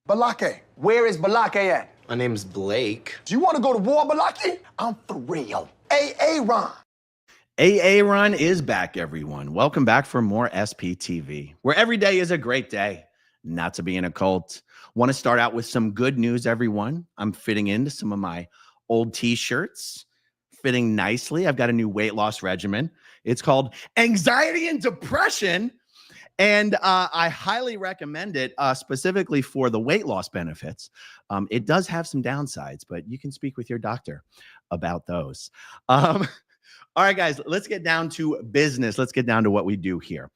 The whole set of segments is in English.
Balake. Where is Balake at? My name's Blake. Do you want to go to war, Balake? I'm for real. Ron. Ron is back, everyone. Welcome back for more SPTV, where every day is a great day not to be in a cult. Want to start out with some good news, everyone. I'm fitting into some of my old t-shirts, fitting nicely. I've got a new weight loss regimen. It's called Anxiety and Depression. And I highly recommend it specifically for the weight loss benefits. It does have some downsides, but you can speak with your doctor about those. All right, guys, let's get down to business. Let's get down to what we do here.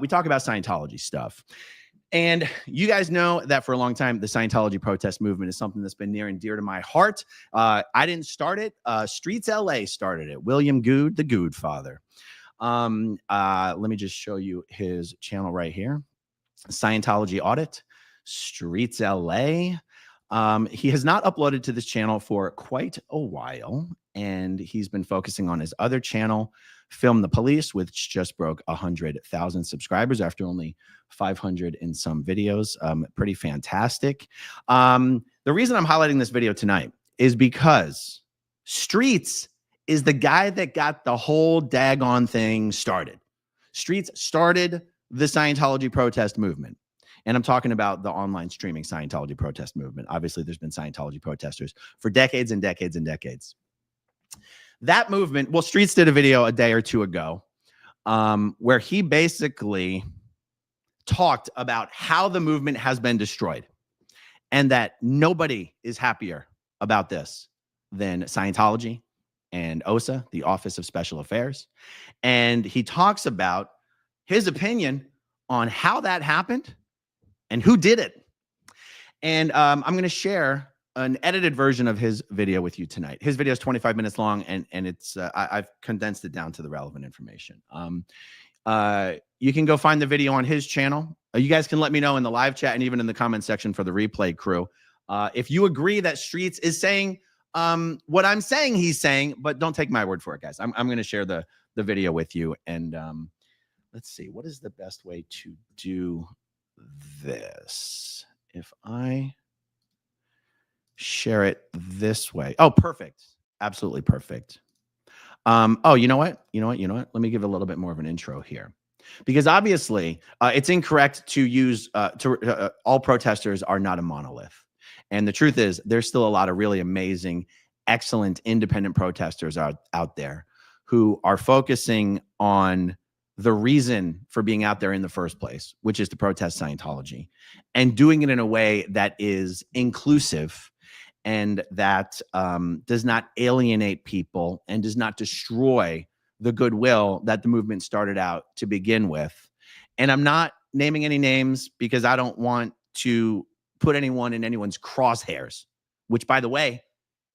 We talk about Scientology stuff. And you guys know that for a long time, the Scientology protest movement is something that's been near and dear to my heart. I didn't start it. Streets LA started it. William Good, the Good father. Let me just show you his channel right here. Scientology Audit, Streets LA. He has not uploaded to this channel for quite a while, and he's been focusing on his other channel, Film the Police, which just broke 100,000 subscribers after only 500 in some videos. Pretty fantastic. The reason I'm highlighting this video tonight is because Streets is the guy that got the whole daggone thing started. Streets started the Scientology protest movement. And I'm talking about the online streaming Scientology protest movement. Obviously, there's been Scientology protesters for decades and decades and decades. That movement, well, Streets did a video a day or two ago where he basically talked about how the movement has been destroyed and that nobody is happier about this than Scientology and OSA, the Office of Special Affairs. And he talks about his opinion on how that happened and who did it. And I'm going to share an edited version of his video with you tonight. His video is 25 minutes long, and it's I've condensed it down to the relevant information. You can go find the video on his channel. You guys can let me know in the live chat and even in the comment section for the replay crew if you agree that Streets is saying what I'm saying he's saying, but don't take my word for it, guys. I'm going to share the video with you. And let's see, what is the best way to do this? If I share it this way. Oh, perfect. Absolutely perfect. Oh, you know what? Let me give a little bit more of an intro here. Because obviously, it's incorrect to use all protesters are not a monolith. And the truth is, there's still a lot of really amazing, excellent, independent protesters out there who are focusing on the reason for being out there in the first place, which is to protest Scientology, and doing it in a way that is inclusive and that does not alienate people and does not destroy the goodwill that the movement started out to begin with. And I'm not naming any names because I don't want to put anyone in anyone's crosshairs, which, by the way,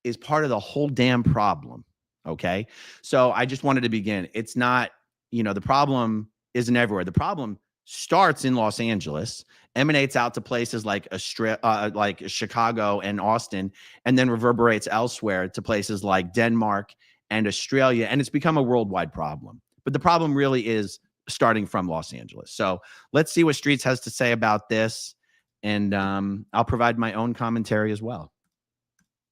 is part of the whole damn problem. Okay. So I just wanted to begin. It's not, the problem isn't everywhere. The problem starts in Los Angeles, emanates out to places like Chicago and Austin, and then reverberates elsewhere to places like Denmark and Australia. And it's become a worldwide problem. But the problem really is starting from Los Angeles. So let's see what Streets has to say about this. And I'll provide my own commentary as well.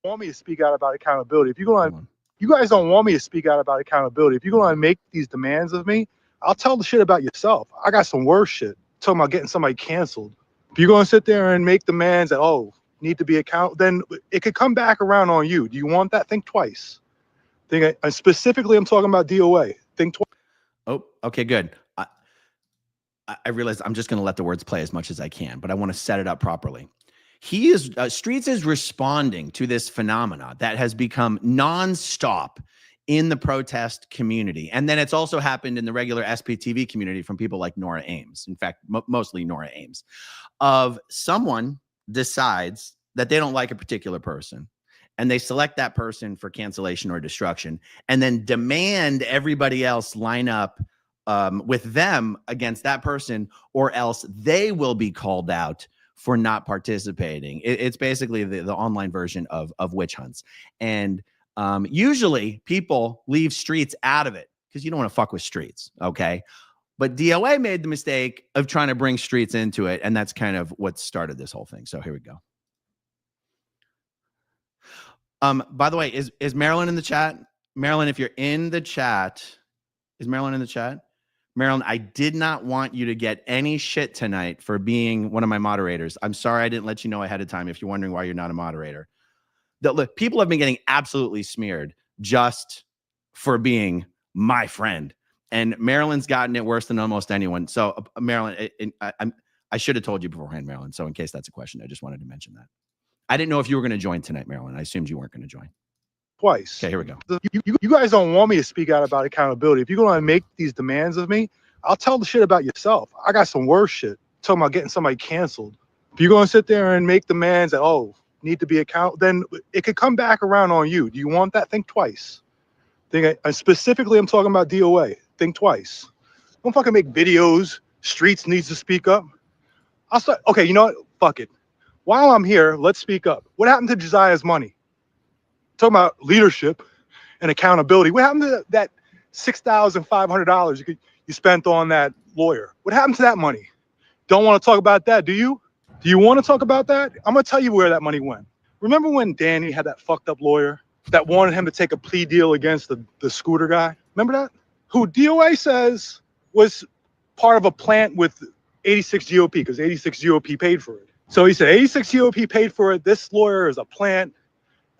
Want me to speak out about accountability. If you're going to, you guys don't want me to speak out about accountability. If you're going to make these demands of me, I'll tell the shit about yourself. I got some worse shit. Talking about getting somebody canceled. If you're going to sit there and make demands that, need to be accountable, then it could come back around on you. Do you want that? Think twice. And specifically, I'm talking about DOA. Think twice. Oh, okay, good. I realize I'm just going to let the words play as much as I can, but I want to set it up properly. Streets is responding to this phenomena that has become nonstop in the protest community. And then it's also happened in the regular SPTV community from people like Nora Ames. In fact, mostly Nora Ames. Of someone decides that they don't like a particular person and they select that person for cancellation or destruction and then demand everybody else line up with them against that person, or else they will be called out for not participating. It's basically the online version of witch hunts. And usually people leave Streets out of it because you don't want to fuck with Streets, okay? But DOA made the mistake of trying to bring streets into it, and that's kind of what started this whole thing. So here we go. By the way, is Marilyn in the chat? Marilyn, if you're in the chat, is Marilyn in the chat? Marilyn, I did not want you to get any shit tonight for being one of my moderators. I'm sorry I didn't let you know ahead of time if you're wondering why you're not a moderator. Look, people have been getting absolutely smeared just for being my friend. And Marilyn's gotten it worse than almost anyone. So, Marilyn, I should have told you beforehand, Marilyn. So in case that's a question, I just wanted to mention that. I didn't know if you were going to join tonight, Marilyn. I assumed you weren't going to join. Twice. Okay, here we go. You guys don't want me to speak out about accountability. If you're going to make these demands of me, I'll tell the shit about yourself. I got some worse shit. Talking about getting somebody canceled. If you're going to sit there and make demands that, oh, need to be accountable, then it could come back around on you. Do you want that? Think twice. Specifically, I'm talking about DOA. Think twice. Don't fucking make videos. Streets needs to speak up. I'll start. Okay, you know what? Fuck it. While I'm here, let's speak up. What happened to Josiah's money? Talking about leadership and accountability. What happened to that $6,500 you spent on that lawyer? What happened to that money? Don't want to talk about that, do you? Do you want to talk about that? I'm going to tell you where that money went. Remember when Danny had that fucked up lawyer that wanted him to take a plea deal against the scooter guy? Remember that? Who DOA says was part of a plant with 86 GOP because 86 GOP paid for it. So he said 86 GOP paid for it. This lawyer is a plant.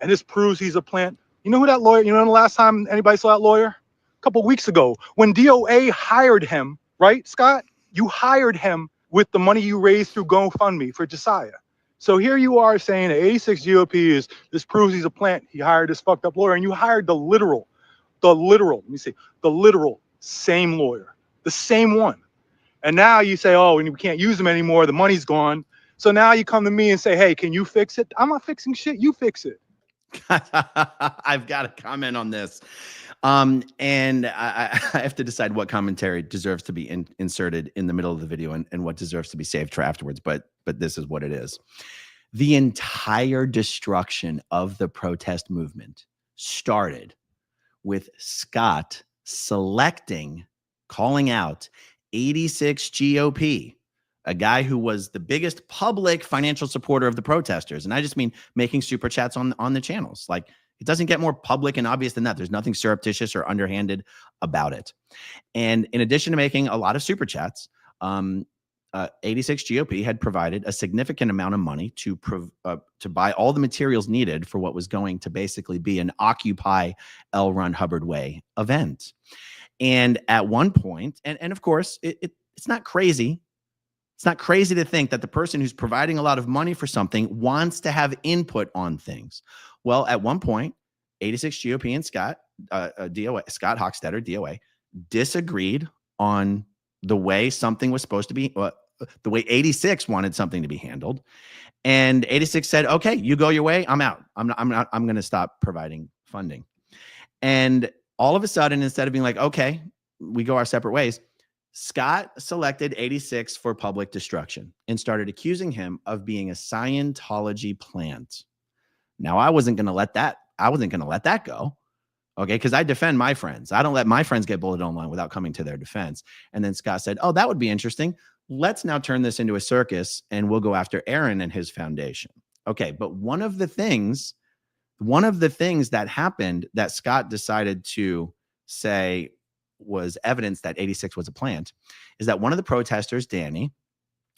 And this proves he's a plant. You know who that lawyer, you know the last time anybody saw that lawyer? A couple of weeks ago, when DOA hired him, right, Scott? You hired him with the money you raised through GoFundMe for Josiah. So here you are saying that 86 GOP this proves he's a plant. He hired this fucked up lawyer, and you hired the literal, let me see, the literal same lawyer, the same one. And now you say, oh, we can't use him anymore. The money's gone. So now you come to me and say, hey, can you fix it? I'm not fixing shit. You fix it. I've got to comment on this. And I have to decide what commentary deserves to be inserted in the middle of the video and what deserves to be saved for afterwards. But this is what it is. The entire destruction of the protest movement started with Scott calling out 86 GOP, a guy who was the biggest public financial supporter of the protesters. And I just mean making super chats on the channels. Like, it doesn't get more public and obvious than that. There's nothing surreptitious or underhanded about it. And in addition to making a lot of super chats, 86 GOP had provided a significant amount of money to buy all the materials needed for what was going to basically be an Occupy L. Ron Hubbard Way event. And at one point, and of course, it's not crazy. It's not crazy to think that the person who's providing a lot of money for something wants to have input on things. Well, at one point, 86 GOP and Scott Hochstetter, DOA, disagreed on the way something was supposed to be, the way 86 wanted something to be handled. And 86 said, okay, you go your way. I'm out. I'm going to stop providing funding. And all of a sudden, instead of being like, okay, we go our separate ways, Scott selected 86 for public destruction and started accusing him of being a Scientology plant. Now, I wasn't going to let that go. Okay, because I defend my friends. I don't let my friends get bullied online without coming to their defense. And then Scott said, oh, that would be interesting. Let's now turn this into a circus and we'll go after Aaron and his foundation. Okay, but one of the things that happened that Scott decided to say was evidence that 86 was a plant is that one of the protesters, Danny,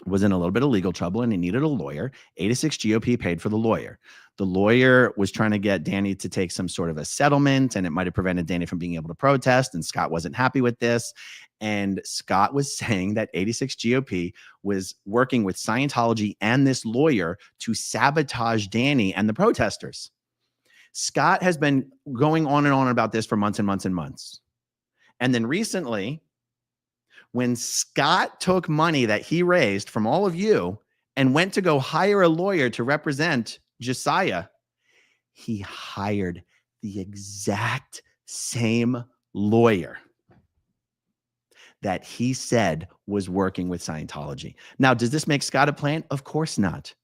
was in a little bit of legal trouble and he needed a lawyer. 86 GOP paid for the lawyer. The lawyer was trying to get Danny to take some sort of a settlement, and it might have prevented Danny from being able to protest. And Scott wasn't happy with this. And Scott was saying that 86 GOP was working with Scientology and this lawyer to sabotage Danny and the protesters. Scott has been going on and on about this for months and months and months. And then recently, when Scott took money that he raised from all of you and went to go hire a lawyer to represent Josiah, he hired the exact same lawyer that he said was working with Scientology. Now, does this make Scott a plant? Of course not.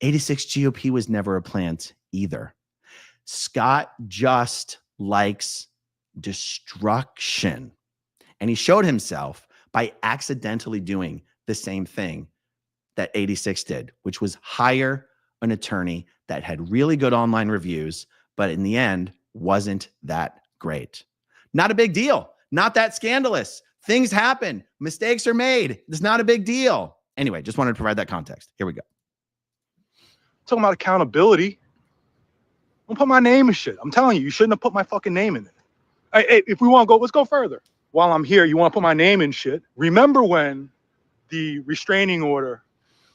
86 GOP was never a plant either. Scott just likes destruction. And he showed himself by accidentally doing the same thing that 86 did, which was hire an attorney that had really good online reviews, but in the end wasn't that great. Not a big deal. Not that scandalous. Things happen. Mistakes are made. It's not a big deal. Anyway, just wanted to provide that context. Here we go. Talking about accountability. Don't put my name in shit. I'm telling you, you shouldn't have put my fucking name in it. Hey, if we want to go, let's go further. While I'm here, you want to put my name in shit. Remember when the restraining order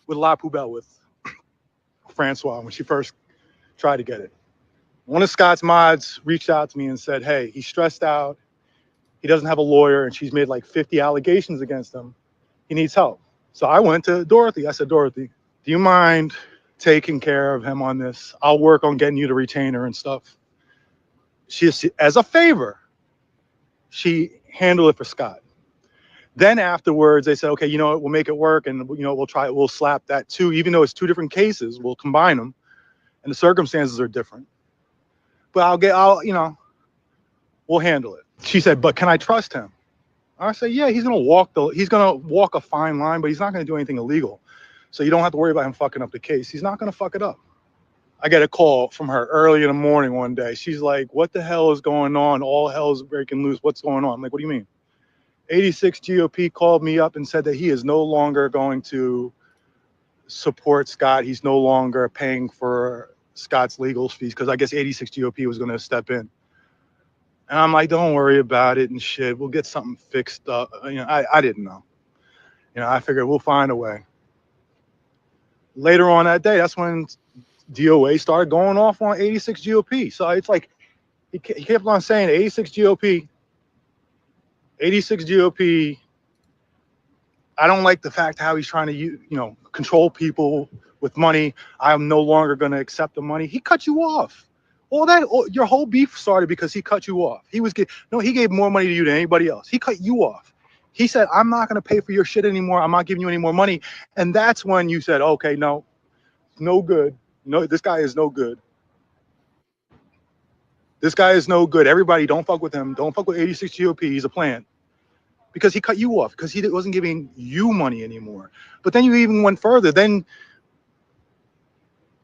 with La Poubelle with Francois, when she first tried to get it? One of Scott's mods reached out to me and said, hey, he's stressed out. He doesn't have a lawyer, and she's made like 50 allegations against him. He needs help. So I went to Dorothy. I said, Dorothy, do you mind taking care of him on this? I'll work on getting you the retainer and stuff. She, as a favor, she handled it for Scott. Then afterwards, they said, okay, you know what, we'll make it work, and you know, we'll slap that too. Even though it's two different cases, we'll combine them, and the circumstances are different. But we'll handle it. She said, but can I trust him? I said, yeah, he's gonna walk a fine line, but he's not gonna do anything illegal. So you don't have to worry about him fucking up the case. He's not gonna fuck it up. I get a call from her early in the morning one day. She's like, what the hell is going on? All hell's breaking loose. What's going on? I'm like, what do you mean? 86 GOP called me up and said that he is no longer going to support Scott. He's no longer paying for Scott's legal fees because I guess 86 GOP was going to step in. And I'm like, don't worry about it and shit. We'll get something fixed up. I didn't know. I figured we'll find a way. Later on that day, that's when DOA started going off on 86 GOP. So it's like he kept on saying 86 GOP. I don't like the fact how he's trying to control people with money. I'm no longer going to accept the money. He cut you off. Your whole beef started because he cut you off. He gave more money to you than anybody else. He cut you off. He said, I'm not going to pay for your shit anymore. I'm not giving you any more money. And that's when you said, okay, no good. No, this guy is no good. This guy is no good. Everybody, don't fuck with him. Don't fuck with 86 GOP. He's a plant. Because he cut you off, because he wasn't giving you money anymore. But then you even went further. Then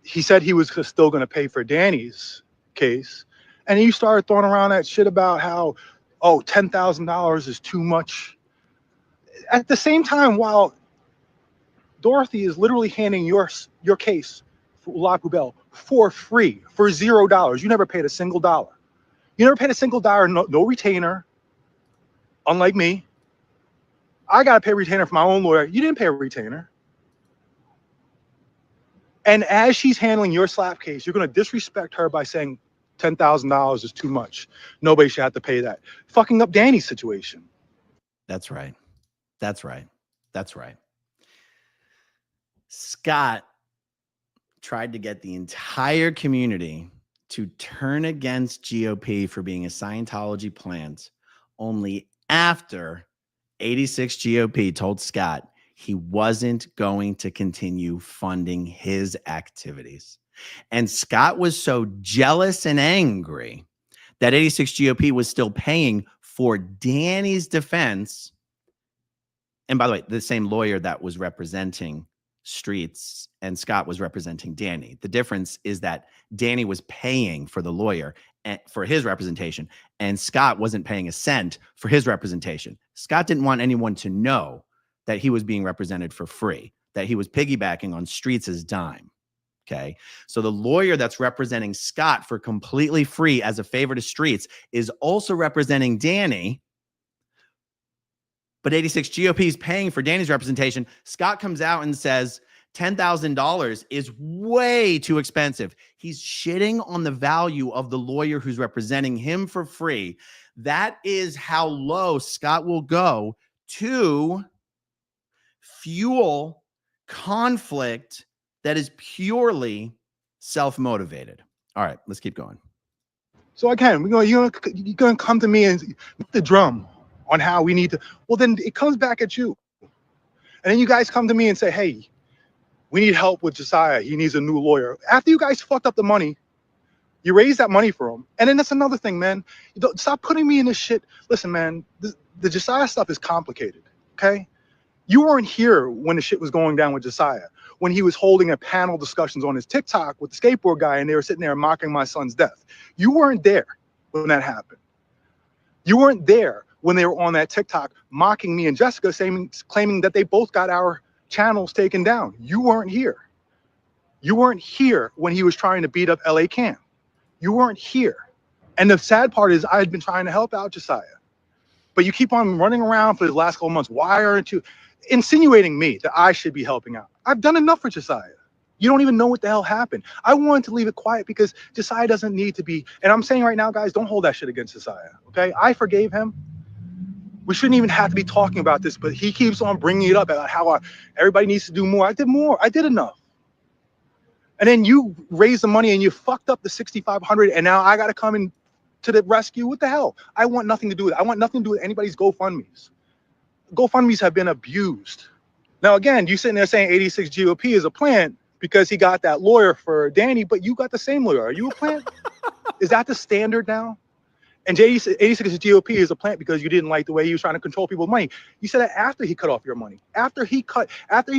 he said he was still going to pay for Danny's case. And you started throwing around that shit about how, $10,000 is too much. At the same time, while Dorothy is literally handing your case for La Poubelle for free, for $0. You never paid a single dollar. You never paid a single dollar, no retainer. Unlike me, I got to pay a retainer for my own lawyer. You didn't pay a retainer. And as she's handling your slap case, you're going to disrespect her by saying $10,000 is too much. Nobody should have to pay that. Fucking up Danny's situation. That's right. That's right. That's right. Scott tried to get the entire community to turn against GOP for being a Scientology plant only after 86 GOP told Scott he wasn't going to continue funding his activities. And Scott was so jealous and angry that 86 GOP was still paying for Danny's defense. And by the way, the same lawyer that was representing Streets and Scott was representing Danny. The difference is that Danny was paying for the lawyer for his representation, and Scott wasn't paying a cent for his representation. Scott didn't want anyone to know that he was being represented for free, that he was piggybacking on Streets' dime. Okay. So the lawyer that's representing Scott for completely free as a favor to Streets is also representing Danny. But 86 GOP is paying for Danny's representation. Scott comes out and says $10,000 is way too expensive. He's shitting on the value of the lawyer who's representing him for free. That is how low Scott will go to fuel conflict that is purely self-motivated. All right, let's keep going. So again, you're gonna come to me and hit the drum on how we need to. Well, then it comes back at you, and then you guys come to me and say, "Hey, we need help with Josiah. He needs a new lawyer." After you guys fucked up the money, you raise that money for him, and then that's another thing, man. Stop putting me in this shit. Listen, man, the Josiah stuff is complicated. okay? You weren't here when the shit was going down with Josiah, when he was holding a panel discussions on his TikTok with the skateboard guy and they were sitting there mocking my son's death. You weren't there when that happened. You weren't there when they were on that TikTok mocking me and Jessica, claiming that they both got our channels taken down. You weren't here. You weren't here when he was trying to beat up LA Cam. You weren't here. And the sad part is I had been trying to help out Josiah. But you keep on running around for the last couple months. Why aren't you insinuating me that I should be helping out? I've done enough for Josiah. You don't even know what the hell happened. I wanted to leave it quiet because Josiah doesn't need to be, and I'm saying right now, guys, don't hold that shit against Josiah, okay? I forgave him. We shouldn't even have to be talking about this, but he keeps on bringing it up about how everybody needs to do more. I did more. I did enough. And then you raised the money and you fucked up the 6,500, and now I got to come in to the rescue. What the hell? I want nothing to do with it. I want nothing to do with anybody's GoFundMes. GoFundMes have been abused. Now, again, you sitting there saying 86 GOP is a plant because he got that lawyer for Danny, but you got the same lawyer. Are you a plant? Is that the standard now? And 86 GOP is a plant because you didn't like the way he was trying to control people's money. You said that after he cut off your money, after he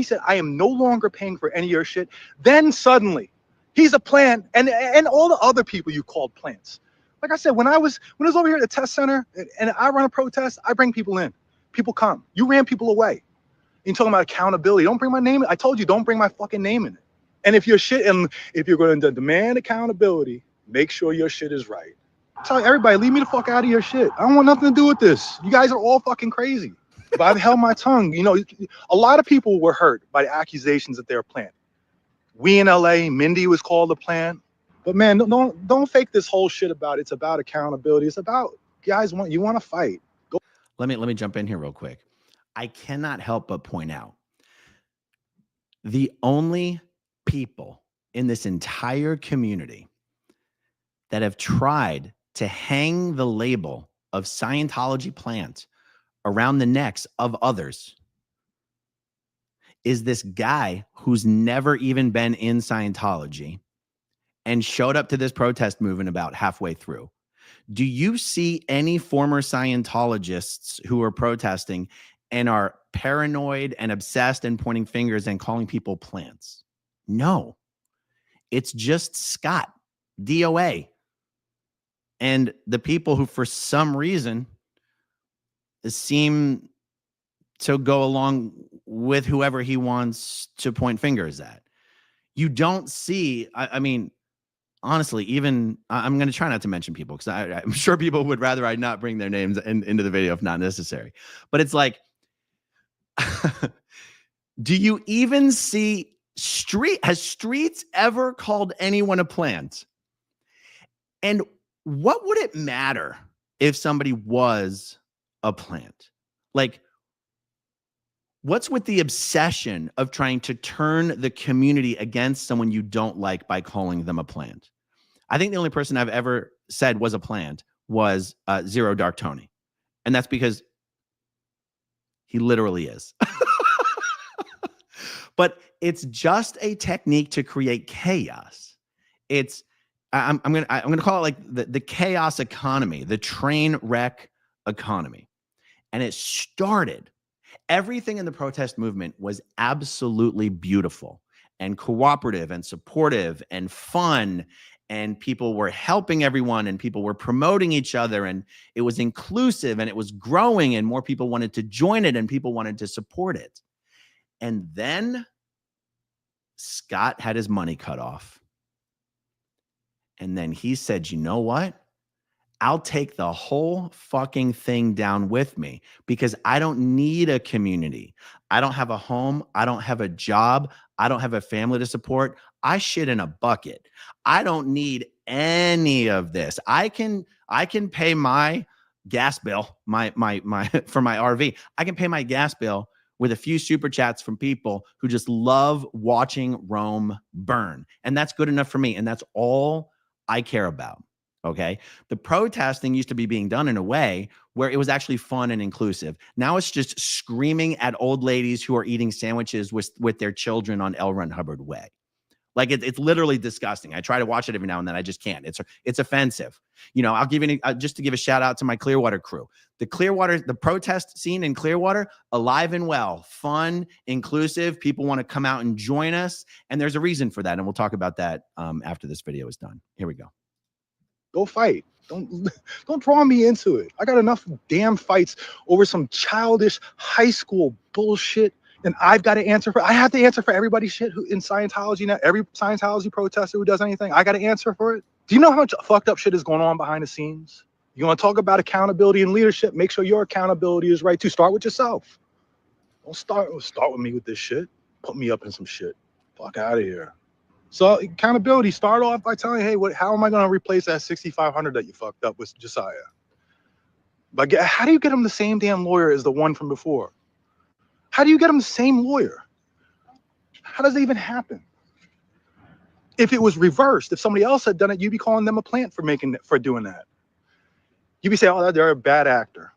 said, I am no longer paying for any of your shit. Then suddenly he's a plant, and all the other people you called plants. Like I said, when I was over here at the test center and I run a protest, I bring people in. People come. You ran people away. You're talking about accountability. Don't bring my name in. I told you, don't bring my fucking name in it. And if you're going to demand accountability, make sure your shit is right. Tell everybody, leave me the fuck out of your shit. I don't want nothing to do with this. You guys are all fucking crazy. But I've held my tongue. You know, a lot of people were hurt by the accusations that they're a plant. We in LA, Mindy was called a plant. But man, don't fake this whole shit about it's about accountability. It's about guys you want to fight. Go. Let me jump in here real quick. I cannot help but point out the only people in this entire community that have tried to hang the label of Scientology plant around the necks of others is this guy who's never even been in Scientology and showed up to this protest movement about halfway through. Do you see any former Scientologists who are protesting and are paranoid and obsessed and pointing fingers and calling people plants? No. It's just Scott, DOA, and the people who, for some reason, seem to go along with whoever he wants to point fingers at. You don't see, I mean, honestly, even I'm going to try not to mention people because I'm sure people would rather I not bring their names into the video if not necessary. But it's like, do you even see has Streets ever called anyone a plant? And what would it matter if somebody was a plant? Like, what's with the obsession of trying to turn the community against someone you don't like by calling them a plant? I think the only person I've ever said was a plant was Zero Dark Tony. And that's because he literally is. But it's just a technique to create chaos. It's I'm gonna call it like the chaos economy, the train wreck economy. And it started. Everything in the protest movement was absolutely beautiful and cooperative and supportive and fun. And people were helping everyone and people were promoting each other. And it was inclusive and it was growing and more people wanted to join it and people wanted to support it. And then Scott had his money cut off. And then he said, you know what? I'll take the whole fucking thing down with me because I don't need a community. I don't have a home. I don't have a job. I don't have a family to support. I shit in a bucket. I don't need any of this. I can pay my gas bill, my for my RV. I can pay my gas bill with a few super chats from people who just love watching Rome burn. And that's good enough for me. And that's all I care about. Okay. The protesting used to be being done in a way where it was actually fun and inclusive. Now it's just screaming at old ladies who are eating sandwiches with their children on L. Ron Hubbard Way. Like it's literally disgusting. I try to watch it every now and then. I just can't. It's offensive. You know, I'll give you just to give a shout out to my Clearwater crew. The protest scene in Clearwater, alive and well, fun, inclusive. People want to come out and join us. And there's a reason for that. And we'll talk about that after this video is done. Here we go. Go fight. Don't draw me into it. I got enough damn fights over some childish high school bullshit. And I've got to answer for, I have to answer for everybody's shit who in Scientology now. Every Scientology protester who does anything, I got to answer for it. Do you know how much fucked up shit is going on behind the scenes? You want to talk about accountability and leadership? Make sure your accountability is right too. Start with yourself. Don't start with me with this shit. Put me up in some shit. Fuck out of here. So accountability, start off by telling, hey, how am I going to replace that 6,500 that you fucked up with Josiah? But how do you get him the same damn lawyer as the one from before? How do you get him the same lawyer? How does that even happen? If it was reversed, if somebody else had done it, you'd be calling them a plant for doing that. You'd be saying, oh, they're a bad actor.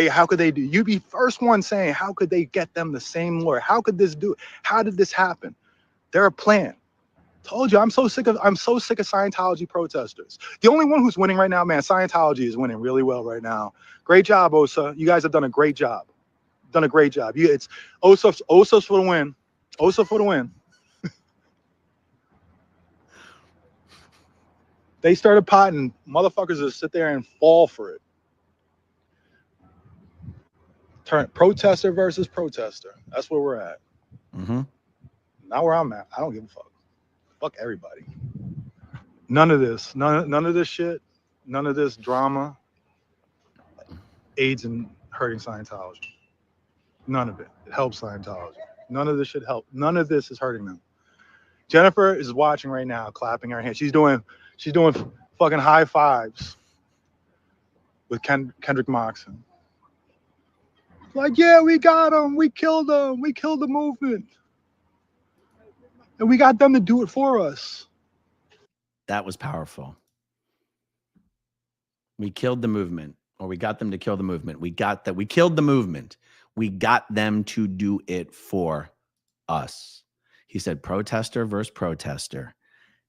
How could they do? You'd be first one saying, how could they get them the same lawyer? How could this do? How did this happen? They're a plant. Told you, I'm so sick of Scientology protesters. The only one who's winning right now, man, Scientology is winning really well right now. Great job, Osa. You guys have done a great job. Done a great job. It's Osa's for the win. Osa for the win. They started potting. Motherfuckers just sit there and fall for it. Turn protester versus protester. That's where we're at. Mm-hmm. Not where I'm at. I don't give a fuck. Fuck everybody. None of this. None of this shit. None of this drama aids in hurting Scientology. None of it. It helps Scientology. None of this should help. None of this is hurting them. Jennifer is watching right now, clapping her hands. She's doing fucking high fives with Kendrick Moxon. Like, yeah, we got him. We killed him. We killed the movement. And we got them to do it for us. That was powerful. We killed the movement, or we got them to kill the movement. We killed the movement. We got them to do it for us. He said protester versus protester.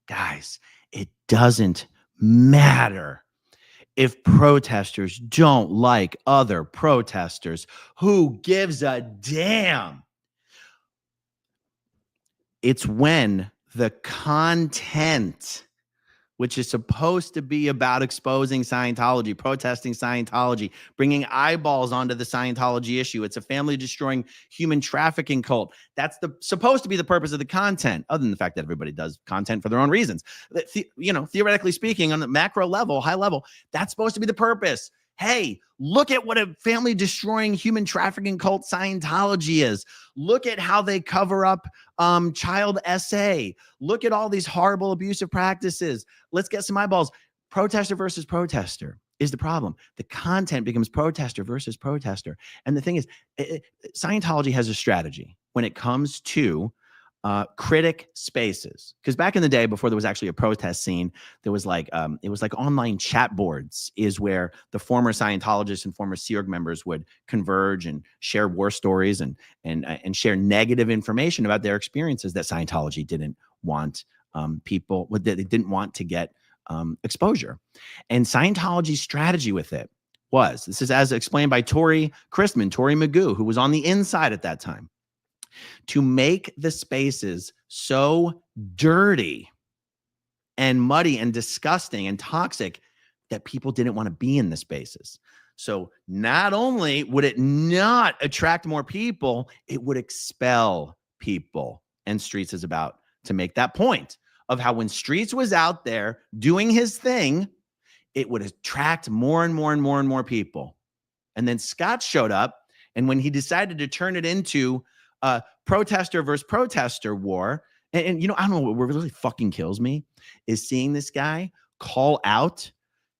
Guys, it doesn't matter if protesters don't like other protesters. Who gives a damn? It's when the content, which is supposed to be about exposing Scientology, protesting Scientology, bringing eyeballs onto the Scientology issue. It's a family-destroying human trafficking cult. That's supposed to be the purpose of the content, other than the fact that everybody does content for their own reasons. Theoretically speaking, on the macro level, high level, that's supposed to be the purpose. Hey, look at what a family-destroying human trafficking cult Scientology is. Look at how they cover up child SA. Look at all these horrible abusive practices. Let's get some eyeballs. Protester versus protester is the problem. The content becomes protester versus protester. And the thing is, Scientology has a strategy when it comes to critic spaces. Because back in the day, before there was actually a protest scene, there was it was like online chat boards is where the former Scientologists and former Sea Org members would converge and share war stories and share negative information about their experiences that Scientology didn't want they didn't want to get exposure. And Scientology's strategy with it was, this is as explained by Tori Magoo, who was on the inside at that time, to make the spaces so dirty and muddy and disgusting and toxic that people didn't want to be in the spaces. So not only would it not attract more people, it would expel people. And Streets is about to make that point of how when Streets was out there doing his thing, it would attract more and more and more and more people. And then Scott showed up, and when he decided to turn it into protester versus protester war. And I don't know, what really fucking kills me is seeing this guy call out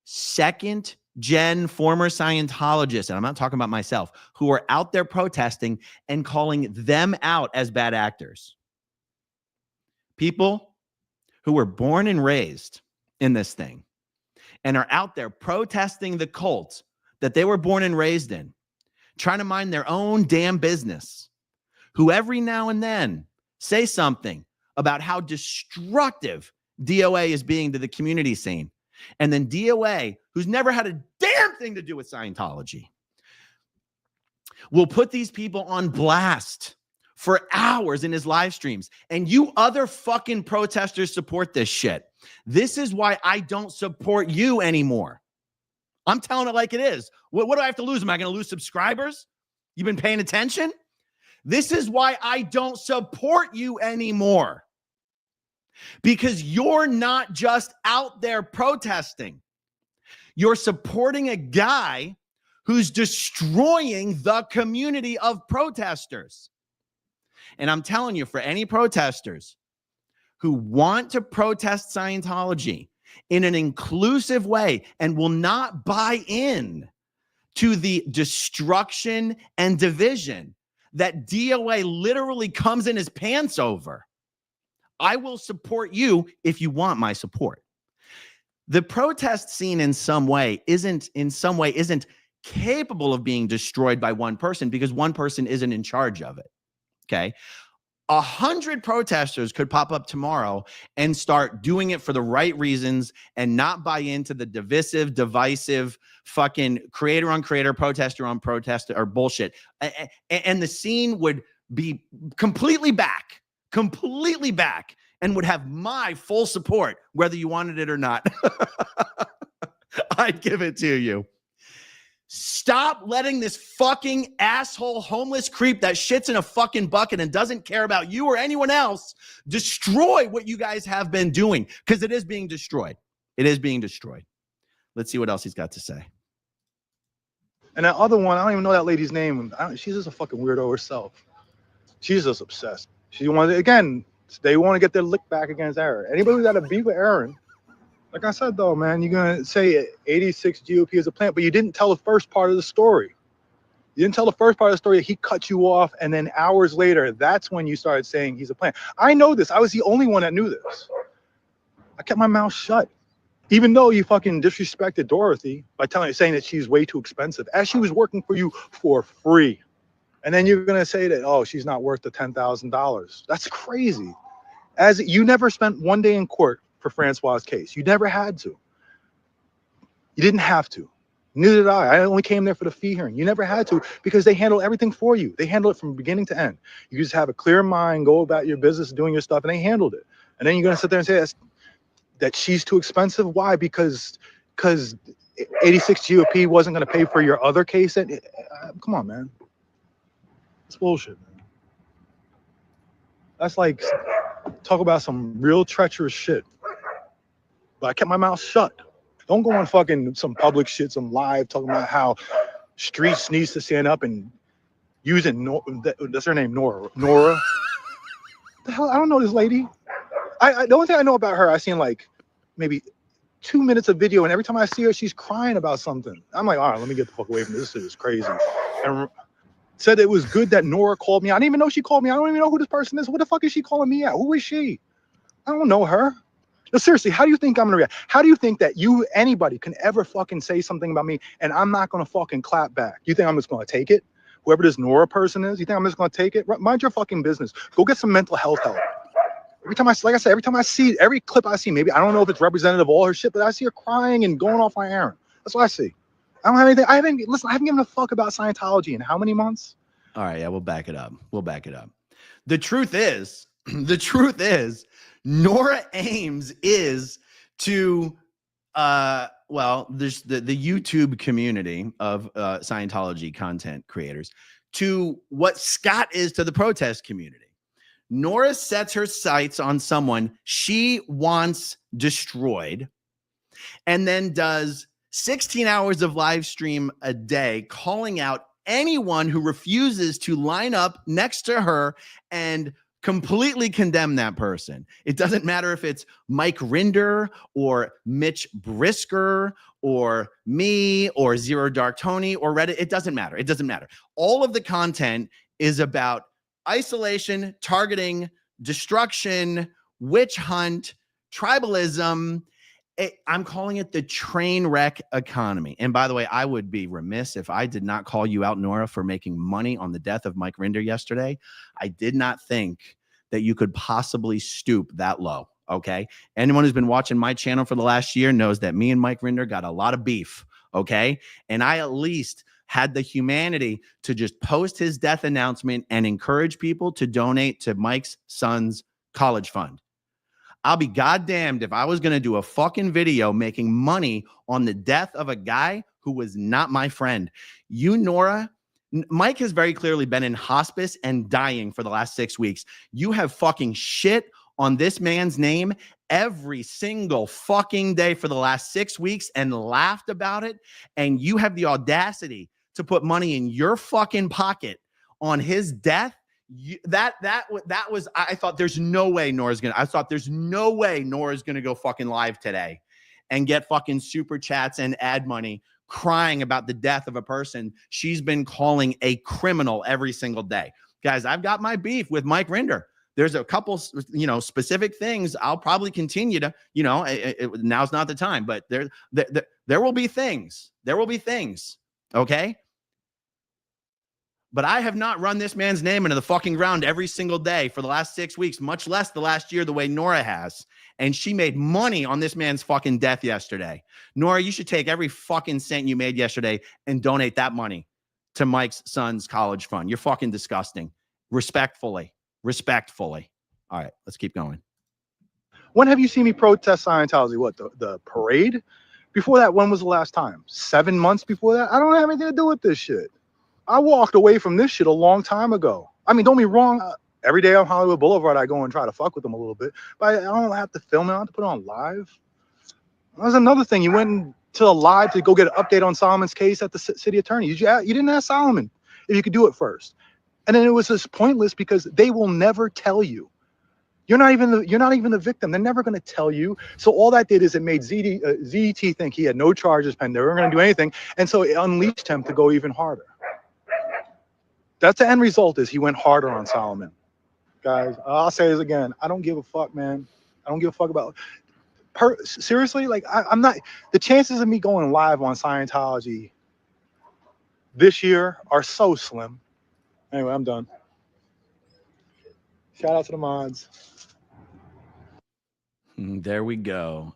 second gen former Scientologists, and I'm not talking about myself, who are out there protesting and calling them out as bad actors. People who were born and raised in this thing and are out there protesting the cult that they were born and raised in, trying to mind their own damn business, who every now and then say something about how destructive DOA is being to the community scene. And then DOA, who's never had a damn thing to do with Scientology, will put these people on blast for hours in his live streams. And you other fucking protesters support this shit. This is why I don't support you anymore. I'm telling it like it is. What do I have to lose? Am I going to lose subscribers? You've been paying attention? This is why I don't support you anymore. Because you're not just out there protesting. You're supporting a guy who's destroying the community of protesters. And I'm telling you, for any protesters who want to protest Scientology in an inclusive way and will not buy in to the destruction and division that DOA literally comes in his pants over, I will support you if you want my support. The protest scene in some way isn't capable of being destroyed by one person because one person isn't in charge of it. Okay. 100 protesters could pop up tomorrow and start doing it for the right reasons and not buy into the divisive, fucking creator on creator, protester on protester or bullshit. And the scene would be completely back, and would have my full support, whether you wanted it or not. I'd give it to you. Stop letting this fucking asshole homeless creep that shits in a fucking bucket and doesn't care about you or anyone else destroy what you guys have been doing, because it is being destroyed. It is being destroyed. Let's see what else he's got to say. And that other one, I don't even know that lady's name. She's just a fucking weirdo herself. She's just obsessed. She wanted, again, they want to get their lick back against Aaron. Anybody who's got a beef with Aaron, like I said, though, man, you're going to say 86 GOP is a plant, but you didn't tell the first part of the story. You didn't tell the first part of the story that he cut you off, and then hours later, that's when you started saying he's a plant. I know this. I was the only one that knew this. I kept my mouth shut. Even though you fucking disrespected Dorothy by saying that she's way too expensive, as she was working for you for free. And then you're going to say that, oh, she's not worth the $10,000. That's crazy. As you never spent one day in court for Francois's case. You never had to. You didn't have to. Neither did I. I only came there for the fee hearing. You never had to, because they handle everything for you. They handle it from beginning to end. You just have a clear mind, go about your business, doing your stuff, and they handled it. And then you're going to sit there and say that she's too expensive. Why? Because 86 GOP wasn't going to pay for your other case. Come on, man. It's bullshit, man. That's like, talk about some real treacherous shit. But I kept my mouth shut. Don't go on fucking some public shit, some live, talking about how streets needs to stand up and using, that's her name, Nora. Nora. The hell, I don't know this lady. The only thing I know about her, I seen like maybe 2 minutes of video, and every time I see her, she's crying about something. I'm like, all right, let me get the fuck away from this. This shit is crazy. And said it was good that Nora called me. I didn't even know she called me. I don't even know who this person is. What the fuck is she calling me at? Who is she? I don't know her. No, seriously, how do you think I'm gonna react? How do you think that anybody can ever fucking say something about me and I'm not gonna fucking clap back? You think I'm just gonna take it? Whoever this Nora person is, you think I'm just gonna take it? Mind your fucking business. Go get some mental health help. Every time I see every clip I see, maybe I don't know if it's representative of all her shit, but I see her crying and going off my Aaron. That's what I see. I don't have anything. I haven't given a fuck about Scientology in how many months? All right, yeah, we'll back it up. The truth is, Nora Ames is to, there's the YouTube community of Scientology content creators to what Scott is to the protest community. Nora sets her sights on someone she wants destroyed and then does 16 hours of live stream a day calling out anyone who refuses to line up next to her and completely condemn that person. It doesn't matter if it's Mike Rinder or Mitch Brisker or me or Zero Dark Tony or Reddit. It doesn't matter. All of the content is about isolation, targeting, destruction, witch hunt, tribalism. I'm calling it the train wreck economy. And by the way, I would be remiss if I did not call you out, Nora, for making money on the death of Mike Rinder yesterday. I did not think that you could possibly stoop that low. Okay. Anyone who's been watching my channel for the last year knows that me and Mike Rinder got a lot of beef. Okay. And I at least had the humanity to just post his death announcement and encourage people to donate to Mike's son's college fund. I'll be goddamned if I was going to do a fucking video making money on the death of a guy who was not my friend. You, Nora, Mike has very clearly been in hospice and dying for the last 6 weeks. You have fucking shit on this man's name every single fucking day for the last 6 weeks and laughed about it. And you have the audacity to put money in your fucking pocket on his death. That was, I thought there's no way Nora's going to go fucking live today and get fucking super chats and ad money crying about the death of a person she's been calling a criminal every single day. Guys, I've got my beef with Mike Rinder. There's a couple, specific things I'll probably continue to, now's not the time, but there will be things. There will be things. Okay. But I have not run this man's name into the fucking ground every single day for the last 6 weeks, much less the last year, the way Nora has. And she made money on this man's fucking death yesterday. Nora, you should take every fucking cent you made yesterday and donate that money to Mike's son's college fund. You're fucking disgusting. Respectfully. All right, let's keep going. When have you seen me protest Scientology? What, the parade? Before that, when was the last time? 7 months before that? I don't have anything to do with this shit. I walked away from this shit a long time ago. I mean, don't be wrong. Every day on Hollywood Boulevard, I go and try to fuck with them a little bit. But I don't have to film it. I don't have to put it on live. That was another thing. You went to the live to go get an update on Solomon's case at the city attorney. You didn't ask Solomon if you could do it first. And then it was just pointless because they will never tell you. You're not even the victim. They're never going to tell you. So all that did is it made ZT think he had no charges pending. They weren't going to do anything. And so it unleashed him to go even harder. That's the end result, is he went harder on Solomon. Guys, I'll say this again. I don't give a fuck, man. I don't give a fuck about seriously, like I'm not, the chances of me going live on Scientology this year are so slim. Anyway, I'm done. Shout out to the mods. There we go.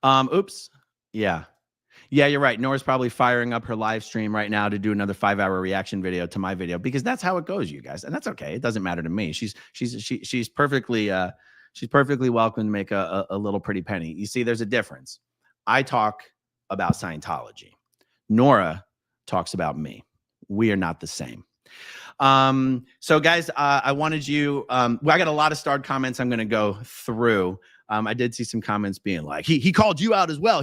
Oops. Yeah, you're right. Nora's probably firing up her live stream right now to do another 5-hour reaction video to my video, because that's how it goes, you guys. And that's okay. It doesn't matter to me. She's perfectly welcome to make a little pretty penny. You see, there's a difference. I talk about Scientology. Nora talks about me. We are not the same. So guys, I wanted you, I got a lot of starred comments I'm going to go through. I did see some comments being like, he called you out as well.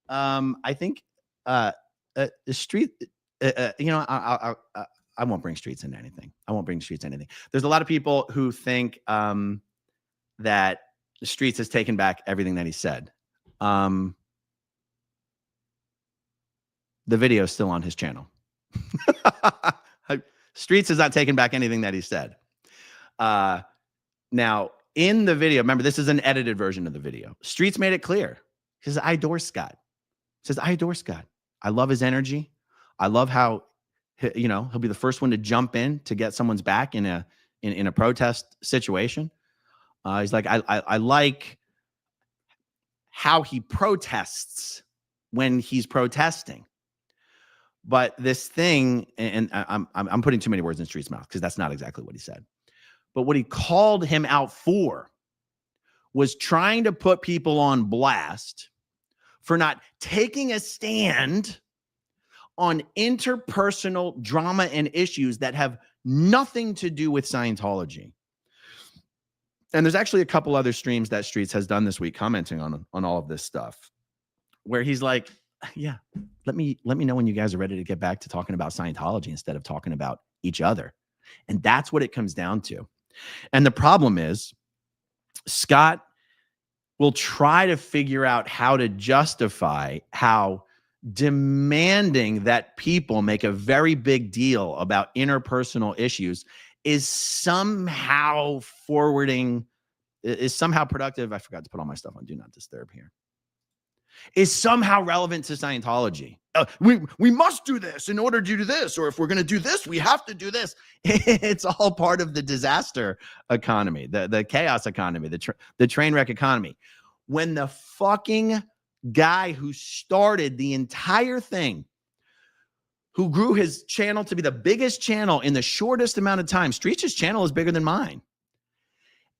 I think, the street, I won't bring streets into anything. There's a lot of people who think, that Streets has taken back everything that he said. The video is still on his channel. Streets has not taken back anything that he said. Now, in the video, remember, this is an edited version of the video. Streets made it clear. He says, I adore Scott. I love his energy. I love how, he'll be the first one to jump in to get someone's back in a protest situation. He's like, I like how he protests when he's protesting. But this thing, and I'm putting too many words in Street's mouth because that's not exactly what he said. But what he called him out for was trying to put people on blast for not taking a stand on interpersonal drama and issues that have nothing to do with Scientology. And there's actually a couple other streams that Streets has done this week commenting on all of this stuff, where he's like, yeah, let me know when you guys are ready to get back to talking about Scientology instead of talking about each other. And that's what it comes down to. And the problem is, Scott will try to figure out how to justify how demanding that people make a very big deal about interpersonal issues is somehow productive. I forgot to put all my stuff on Do Not Disturb here. is somehow relevant to Scientology. We must do this in order to do this, or if we're going to do this, we have to do this. It's all part of the disaster economy, the chaos economy, the train wreck economy. When the fucking guy who started the entire thing, who grew his channel to be the biggest channel in the shortest amount of time, Street's channel is bigger than mine.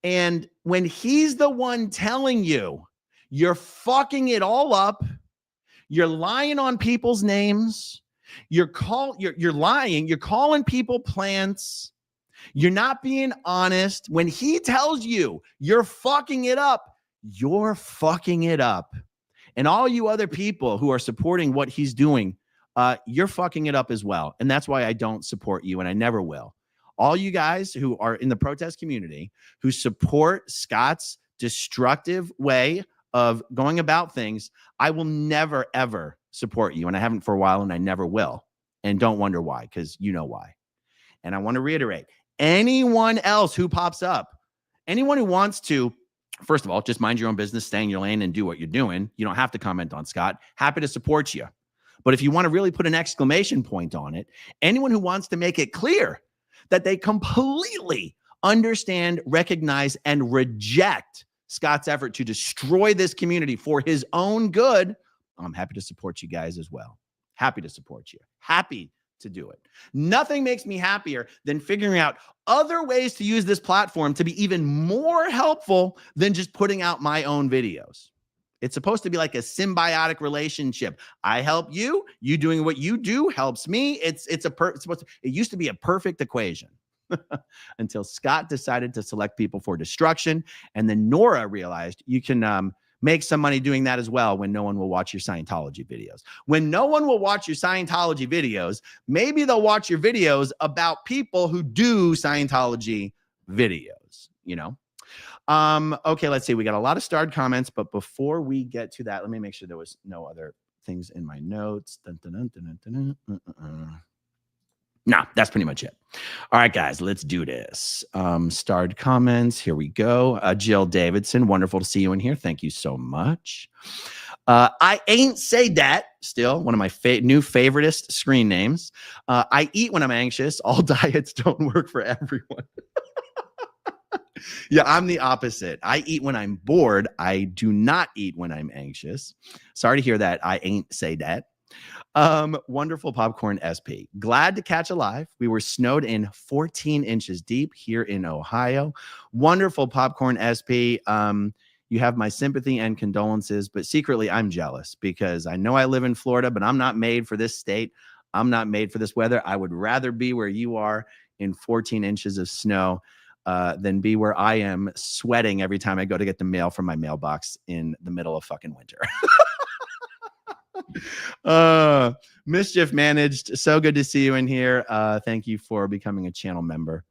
And when he's the one telling you, you're fucking it all up, you're lying on people's names, you're lying, you're calling people plants, you're not being honest. When he tells you you're fucking it up, you're fucking it up. And all you other people who are supporting what he's doing, you're fucking it up as well. And that's why I don't support you, and I never will. All you guys who are in the protest community who support Scott's destructive way of going about things, I will never, ever support you. And I haven't for a while, and I never will. And don't wonder why, because you know why. And I want to reiterate, anyone else who pops up, anyone who wants to, first of all, just mind your own business, stay in your lane, and do what you're doing. You don't have to comment on Scott. Happy to support you. But if you want to really put an exclamation point on it, anyone who wants to make it clear that they completely understand, recognize, and reject Scott's effort to destroy this community for his own good, I'm happy to support you guys as well. Happy to support you. Happy to do it. Nothing makes me happier than figuring out other ways to use this platform to be even more helpful than just putting out my own videos. It's supposed to be like a symbiotic relationship. I help you. You doing what you do helps me. It used to be a perfect equation. Until Scott decided to select people for destruction. And then Nora realized you can make some money doing that as well when no one will watch your Scientology videos. When no one will watch your Scientology videos, maybe they'll watch your videos about people who do Scientology videos, you know? Okay, let's see. We got a lot of starred comments, but before we get to that, let me make sure there was no other things in my notes. No, that's pretty much it. All right, guys, let's do this. Starred comments. Here we go. Jill Davidson, wonderful to see you in here. Thank you so much. I ain't say that. Still one of my new favoritist screen names. I eat when I'm anxious. All diets don't work for everyone. Yeah, I'm the opposite. I eat when I'm bored. I do not eat when I'm anxious. Sorry to hear that. I ain't say that. Wonderful Popcorn SP. Glad to catch a live. We were snowed in 14 inches deep here in Ohio. Wonderful Popcorn SP. You have my sympathy and condolences, but secretly I'm jealous because I know I live in Florida, but I'm not made for this state. I'm not made for this weather. I would rather be where you are in 14 inches of snow than be where I am sweating every time I go to get the mail from my mailbox in the middle of fucking winter. Mischief Managed, so good to see you in here. Thank you for becoming a channel member.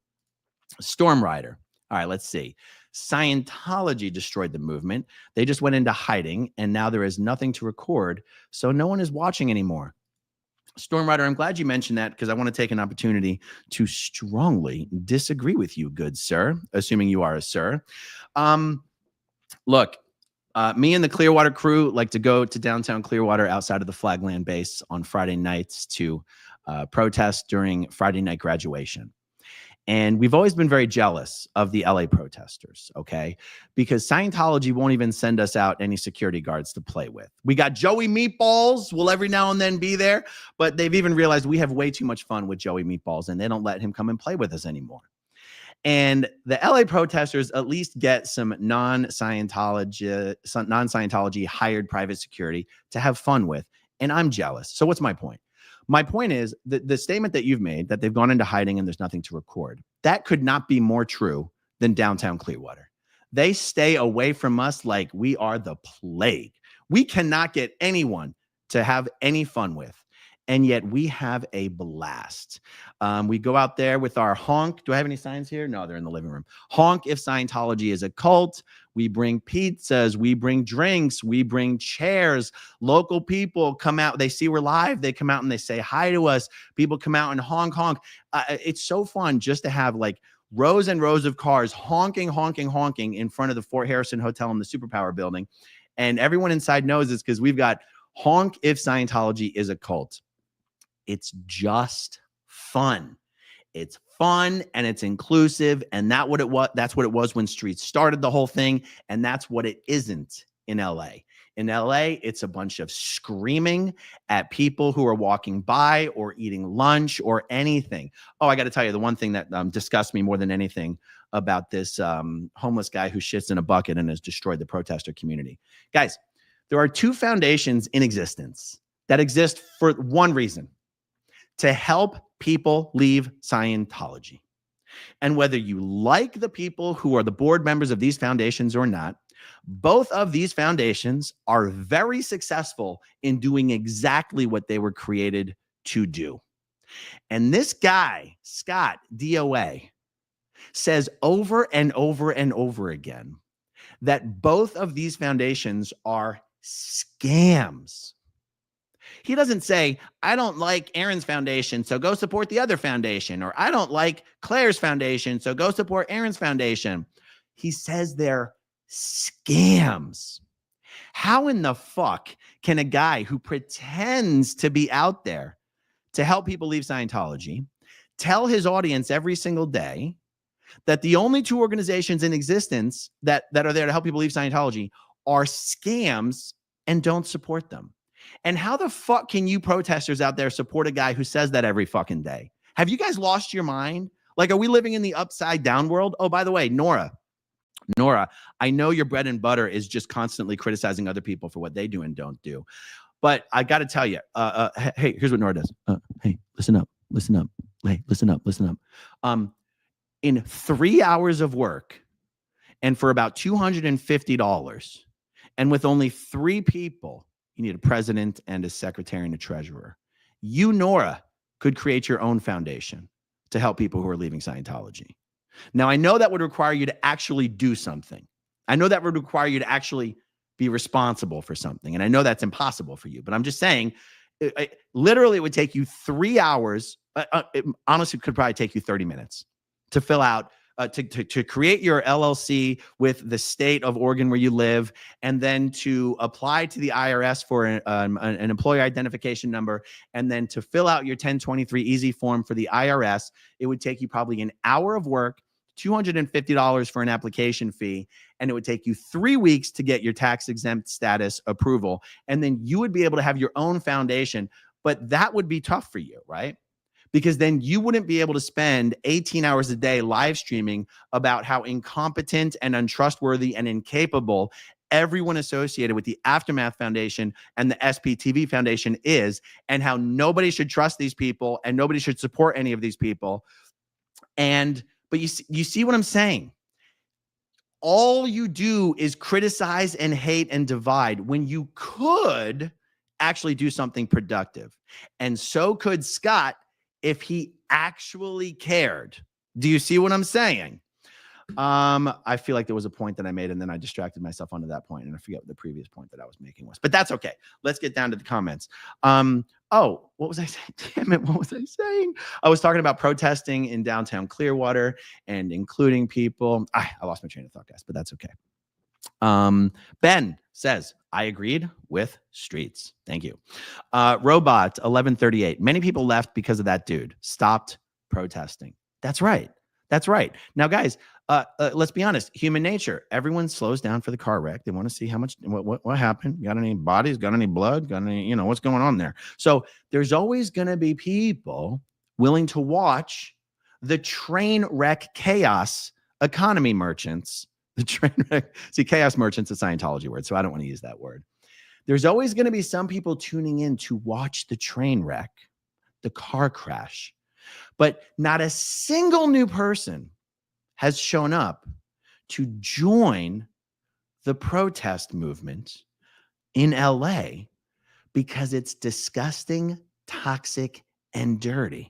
Storm Rider. All right, let's see. Scientology destroyed the movement. They just went into hiding, and now there is nothing to record, so no one is watching anymore. Storm Rider, I'm glad you mentioned that because I want to take an opportunity to strongly disagree with you, good sir, assuming you are a sir. Look, me and the Clearwater crew like to go to downtown Clearwater outside of the Flagland base on Friday nights to protest during Friday night graduation. And we've always been very jealous of the LA protesters, okay? Because Scientology won't even send us out any security guards to play with. We got Joey Meatballs, will every now and then be there, but they've even realized we have way too much fun with Joey Meatballs and they don't let him come and play with us anymore. And the LA protesters at least get some non-Scientology hired private security to have fun with. And I'm jealous. So what's my point? My point is that the statement that you've made that they've gone into hiding and there's nothing to record, that could not be more true than downtown Clearwater. They stay away from us like we are the plague. We cannot get anyone to have any fun with. And yet we have a blast. We go out there with our honk. Do I have any signs here? No, they're in the living room. Honk if Scientology is a cult. We bring pizzas. We bring drinks. We bring chairs. Local people come out. They see we're live. They come out and they say hi to us. People come out and honk, honk. It's so fun just to have like rows and rows of cars honking, honking, honking in front of the Fort Harrison Hotel in the Superpower building. And everyone inside knows this because we've got honk if Scientology is a cult. It's just fun. It's fun and it's inclusive. And that's what it was when Streets started the whole thing. And that's what it isn't in LA. In LA, it's a bunch of screaming at people who are walking by or eating lunch or anything. Oh, I got to tell you, the one thing that disgusts me more than anything about this homeless guy who shits in a bucket and has destroyed the protester community. Guys, there are two foundations in existence that exist for one reason: to help people leave Scientology. And whether you like the people who are the board members of these foundations or not, both of these foundations are very successful in doing exactly what they were created to do. And this guy, Scott, DOA, says over and over and over again that both of these foundations are scams. He doesn't say, I don't like Aaron's foundation, so go support the other foundation, or I don't like Claire's foundation, so go support Aaron's foundation. He says they're scams. How in the fuck can a guy who pretends to be out there to help people leave Scientology tell his audience every single day that the only two organizations in existence that are there to help people leave Scientology are scams and don't support them? And how the fuck can you protesters out there support a guy who says that every fucking day? Have you guys lost your mind? Like, are we living in the upside down world? Oh, by the way, Nora, I know your bread and butter is just constantly criticizing other people for what they do and don't do. But I got to tell you, hey, here's what Nora does. Hey, listen up. Hey, listen up. In 3 hours of work and for about $250 and with only 3 people, you need a president and a secretary and a treasurer. You, Nora, could create your own foundation to help people who are leaving Scientology. Now, I know that would require you to actually do something. I know that would require you to actually be responsible for something. And I know that's impossible for you. But I'm just saying, literally, it would take you 3 hours. It honestly could probably take you 30 minutes to fill out, to create your LLC with the state of Oregon where you live, and then to apply to the IRS for an employee identification number, and then to fill out your 1023 easy form for the IRS. It would take you probably an hour of work, $250 for an application fee, and it would take you 3 weeks to get your tax exempt status approval. And then you would be able to have your own foundation, but that would be tough for you, right? Because then you wouldn't be able to spend 18 hours a day live streaming about how incompetent and untrustworthy and incapable everyone associated with the Aftermath Foundation and the SPTV Foundation is, and how nobody should trust these people and nobody should support any of these people. But you see what I'm saying? All you do is criticize and hate and divide when you could actually do something productive. And so could Scott if he actually cared. Do you see what I'm saying? I feel like there was a point that I made and then I distracted myself onto that point and I forget what the previous point that I was making was, but that's okay. Let's get down to the comments. Oh, what was I saying? Damn it. What was I saying? I was talking about protesting in downtown Clearwater and including people. I lost my train of thought, guys, but that's okay. Ben says, I agreed with Streets. Thank you. Robot 1138. Many people left because of that dude. Stopped protesting. That's right. That's right. Now, guys, let's be honest. Human nature. Everyone slows down for the car wreck. They want to see how much, what happened. Got any bodies? Got any blood? Got any, what's going on there? So there's always going to be people willing to watch the train wreck chaos economy merchants. The train wreck. See, chaos merchants is a Scientology word, so I don't want to use that word. There's always going to be some people tuning in to watch the train wreck, the car crash, but not a single new person has shown up to join the protest movement in LA because it's disgusting, toxic, and dirty.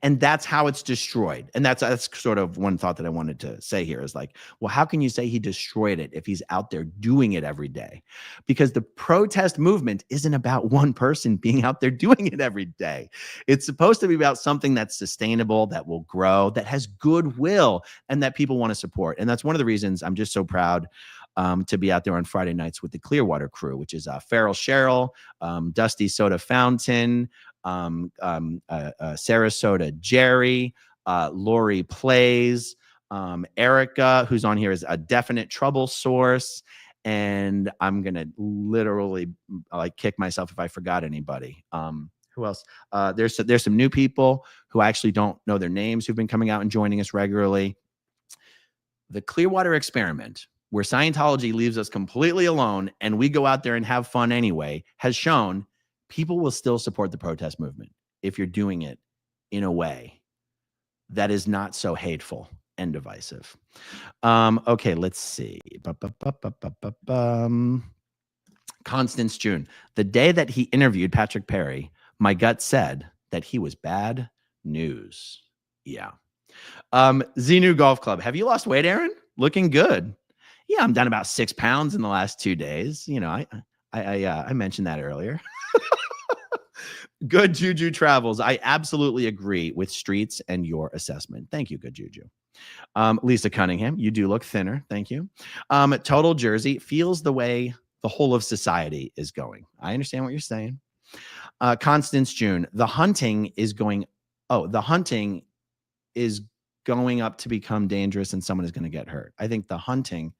And that's how it's destroyed. And that's sort of one thought that I wanted to say here is like, well, how can you say he destroyed it if he's out there doing it every day? Because the protest movement isn't about one person being out there doing it every day. It's supposed to be about something that's sustainable, that will grow, that has goodwill, and that people want to support. And that's one of the reasons I'm just so proud to be out there on Friday nights with the Clearwater crew, which is Farrell Cheryl, Dusty Soda Fountain, Sarasota Jerry, Lori Plays, Erica, who's on here, is a definite trouble source. And I'm going to literally like kick myself if I forgot anybody. Who else? There's some new people who I actually don't know their names who've been coming out and joining us regularly. The Clearwater experiment, where Scientology leaves us completely alone and we go out there and have fun anyway, has shown people will still support the protest movement if you're doing it in a way that is not so hateful and divisive. Okay, let's see. Constance June. The day that he interviewed Patrick Perry, my gut said that he was bad news. Yeah. Xenu Golf Club. Have you lost weight, Aaron? Looking good. Yeah, I'm down about 6 pounds in the last 2 days. You know, I mentioned that earlier. Good Juju Travels. I absolutely agree with Streets and your assessment. Thank you, Good Juju. Lisa Cunningham, you do look thinner. Thank you. Total Jersey feels the way the whole of society is going. I understand what you're saying. Constance June, the hunting is going up to become dangerous and someone is going to get hurt. I think the hunting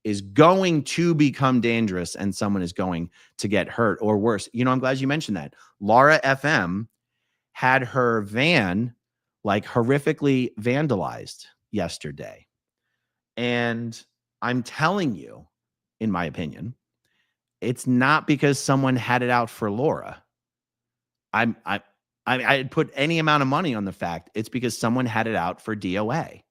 is going to become dangerous and someone is going to get hurt or worse. You know, I'm glad you mentioned that. Laura FM had her van like horrifically vandalized yesterday. And I'm telling you, in my opinion, it's not because someone had it out for Laura. I'd put any amount of money on the fact it's because someone had it out for DOA.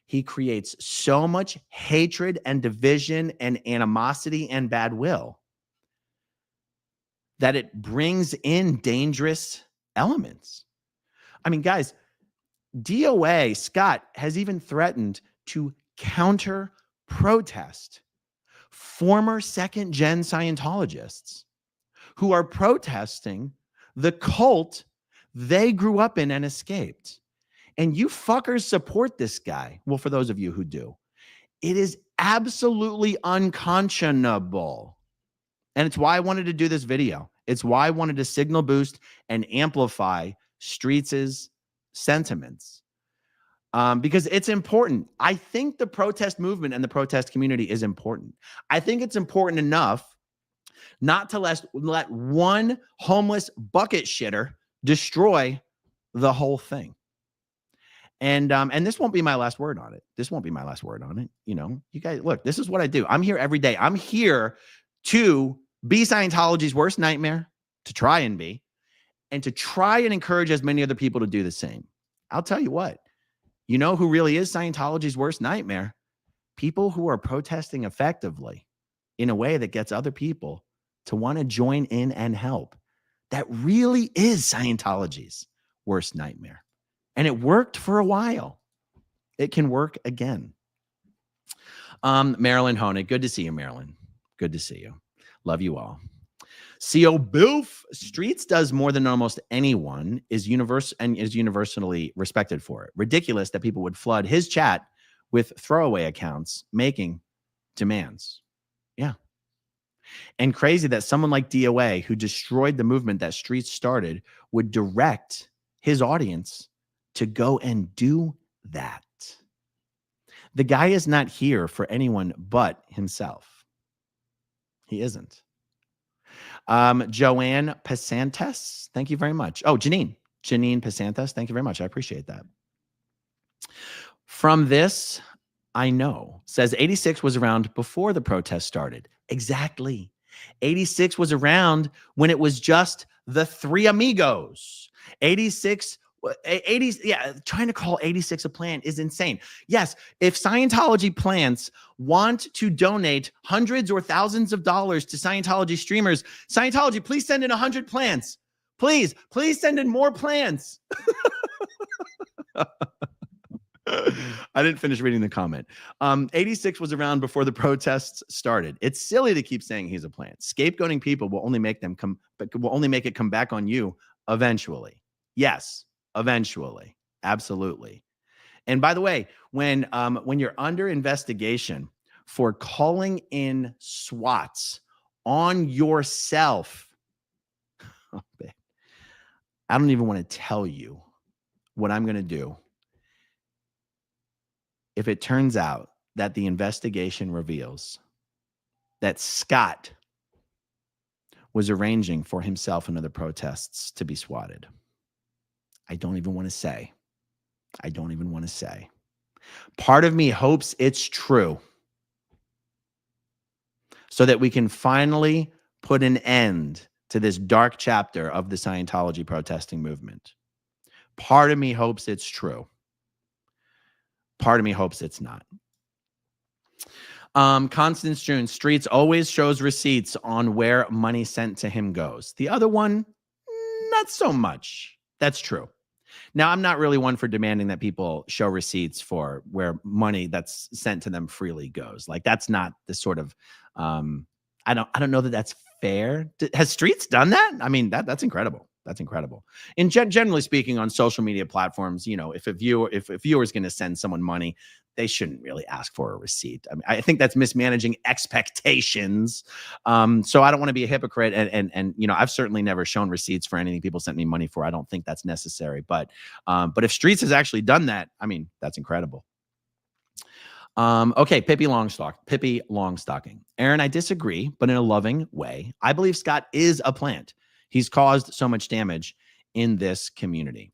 He creates so much hatred and division and animosity and bad will that it brings in dangerous elements. I mean, guys, DOA, Scott, has even threatened to counter protest former second-gen Scientologists who are protesting the cult they grew up in and escaped. And you fuckers support this guy. Well, for those of you who do, it is absolutely unconscionable. And it's why I wanted to do this video. It's why I wanted to signal boost and amplify Streets' sentiments. Because it's important. I think the protest movement and the protest community is important. I think it's important enough not to let one homeless bucket shitter destroy the whole thing. And this won't be my last word on it. This won't be my last word on it. You know, you guys, look, this is what I do. I'm here every day. I'm here to be Scientology's worst nightmare, to try and be, and to try and encourage as many other people to do the same. I'll tell you what, you know who really is Scientology's worst nightmare? People who are protesting effectively in a way that gets other people to want to join in and help. That really is Scientology's worst nightmare. And it worked for a while. It can work again. Marilyn Honig, good to see you, Marilyn. Good to see you. Love you all. CO Boof, Streets does more than almost anyone, is universally respected for it. Ridiculous that people would flood his chat with throwaway accounts making demands. Yeah. And crazy that someone like DOA, who destroyed the movement that Streets started, would direct his audience to go and do that. The guy is not here for anyone but himself. He isn't. Joanne Pasantes, thank you very much. Oh, Janine Pasantes, thank you very much. I appreciate that. From this, I know, says 86 was around before the protest started. Exactly. 86 was around when it was just the three amigos. 86, yeah, trying to call 86 a plant is insane. Yes, if Scientology plants want to donate hundreds or thousands of dollars to Scientology streamers, Scientology, please send in 100 plants. Please send in more plants. I didn't finish reading the comment. 86 was around before the protests started. It's silly to keep saying he's a plant. Scapegoating people will only make it come back on you eventually. Yes, eventually. Absolutely. And by the way, when you're under investigation for calling in swats on yourself. Oh, babe. I don't even want to tell you what I'm going to do if it turns out that the investigation reveals that Scott was arranging for himself and other protests to be swatted. I don't even want to say. I don't even want to say. Part of me hopes it's true so that we can finally put an end to this dark chapter of the Scientology protesting movement. Part of me hopes it's true. Part of me hopes it's not. Constance June, Streets always shows receipts on where money sent to him goes. The other one, not so much. That's true. Now, I'm not really one for demanding that people show receipts for where money that's sent to them freely goes. Like, that's not the sort of, I don't know that that's fair. Has Streets done that? I mean, that's incredible. That's incredible. And generally speaking, on social media platforms, you know, if a viewer is going to send someone money, they shouldn't really ask for a receipt. I mean, I think that's mismanaging expectations. So I don't want to be a hypocrite. And you know, I've certainly never shown receipts for anything people sent me money for. I don't think that's necessary. But if Streets has actually done that, I mean, that's incredible. Okay, Pippi Longstocking. Aaron, I disagree, but in a loving way. I believe Scott is a plant. He's caused so much damage in this community.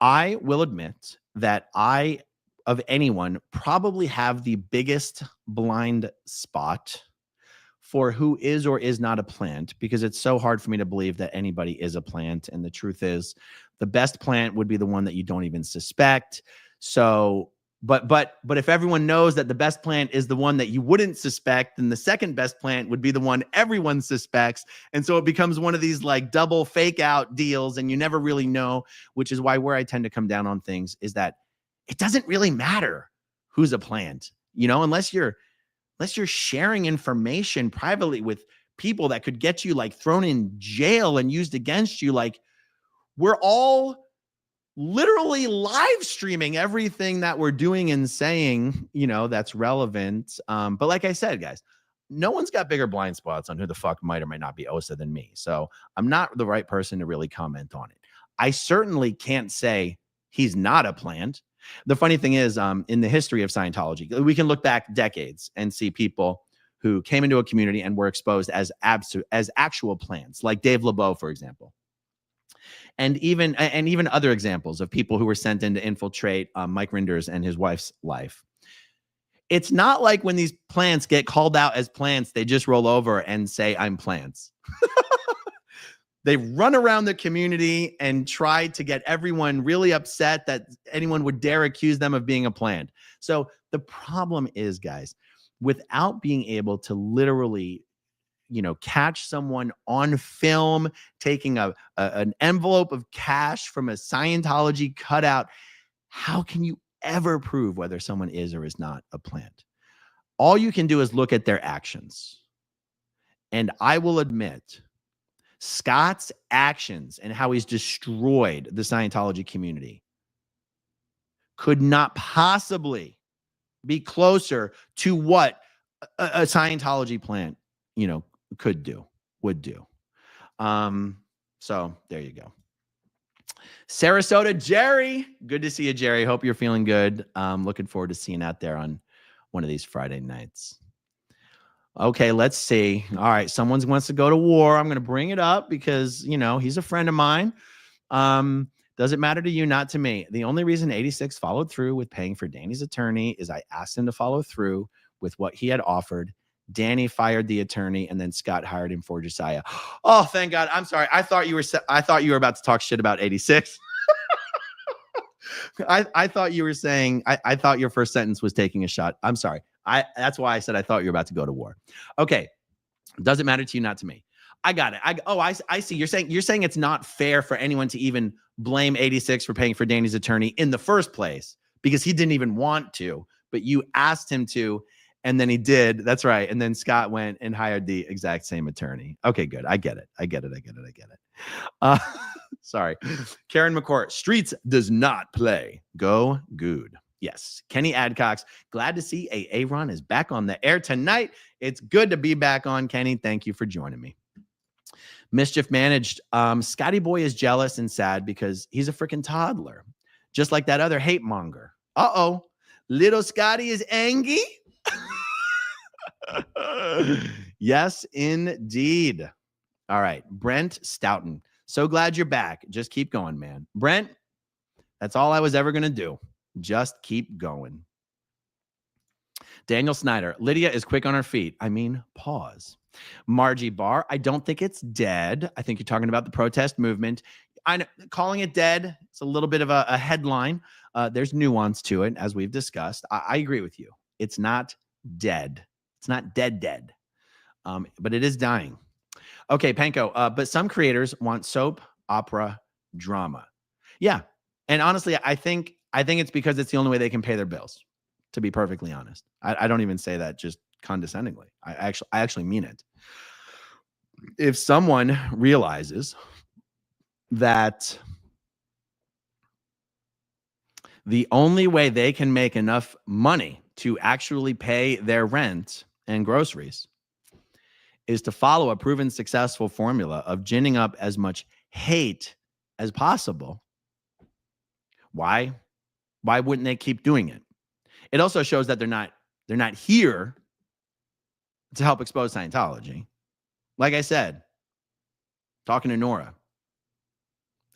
I will admit that I, of anyone, probably have the biggest blind spot for who is or is not a plant, because it's so hard for me to believe that anybody is a plant. And the truth is, the best plant would be the one that you don't even suspect. So, but if everyone knows that the best plant is the one that you wouldn't suspect, then the second best plant would be the one everyone suspects. And so it becomes one of these like double fake out deals, and you never really know, which is why where I tend to come down on things is that it doesn't really matter who's a plant, you know, unless you're sharing information privately with people that could get you like thrown in jail and used against you. Like, we're all literally live streaming everything that we're doing and saying, you know, that's relevant. But like I said, guys, no one's got bigger blind spots on who the fuck might or might not be OSA than me. So I'm not the right person to really comment on it. I certainly can't say he's not a plant. The funny thing is, in the history of Scientology, we can look back decades and see people who came into a community and were exposed as actual plants, like Dave LeBeau, for example. And even other examples of people who were sent in to infiltrate Mike Rinders and his wife's life. It's not like when these plants get called out as plants, they just roll over and say, I'm plants. They run around the community and try to get everyone really upset that anyone would dare accuse them of being a plant. So the problem is, guys, without being able to literally, you know, catch someone on film taking an envelope of cash from a Scientology cutout, how can you ever prove whether someone is or is not a plant? All you can do is look at their actions. And I will admit, Scott's actions and how he's destroyed the Scientology community could not possibly be closer to what a Scientology plant, you know, would do. So there you go. Sarasota Jerry, good to see you, Jerry. Hope you're feeling good. Looking forward to seeing you out there on one of these Friday nights. Okay, let's see. All right, someone wants to go to war. I'm going to bring it up because, you know, he's a friend of mine. Does it matter to you? Not to me. The only reason 86 followed through with paying for Danny's attorney is I asked him to follow through with what he had offered. Danny fired the attorney, and then Scott hired him for Josiah. Oh, thank God. I'm sorry. I thought you were about to talk shit about 86. I thought you were saying, I thought your first sentence was taking a shot. I'm sorry. That's why I said I thought you were about to go to war. Okay. Does it matter to you? Not to me. I got it. I see. You're saying it's not fair for anyone to even blame 86 for paying for Danny's attorney in the first place because he didn't even want to, but you asked him to, and then he did. That's right. And then Scott went and hired the exact same attorney. Okay, good. I get it. Sorry. Karen McCourt, Streets does not play. Go good. Yes, Kenny Adcox. Glad to see Aaron is back on the air tonight. It's good to be back on, Kenny. Thank you for joining me. Mischief managed. Scotty Boy is jealous and sad because he's a freaking toddler, just like that other hate monger. Uh-oh. Little Scotty is angry. Yes, indeed. All right. Brent Stoughton. So glad you're back. Just keep going, man. Brent, that's all I was ever going to do. Just keep going. Daniel Snyder. Lydia is quick on her feet. I mean, pause. Margie Barr. I don't think it's dead. I think you're talking about the protest movement. I know, calling it dead, it's a little bit of a headline. There's nuance to it, as we've discussed. I agree with you. It's not dead. It's not dead. But it is dying. Okay, Panko. But some creators want soap opera drama. Yeah. And honestly, I think it's because it's the only way they can pay their bills, to be perfectly honest. I don't even say that just condescendingly. I actually mean it. If someone realizes that the only way they can make enough money to actually pay their rent and groceries is to follow a proven successful formula of ginning up as much hate as possible, why wouldn't they keep doing it? It also shows that they're not here to help expose Scientology. Like I said, talking to Nora,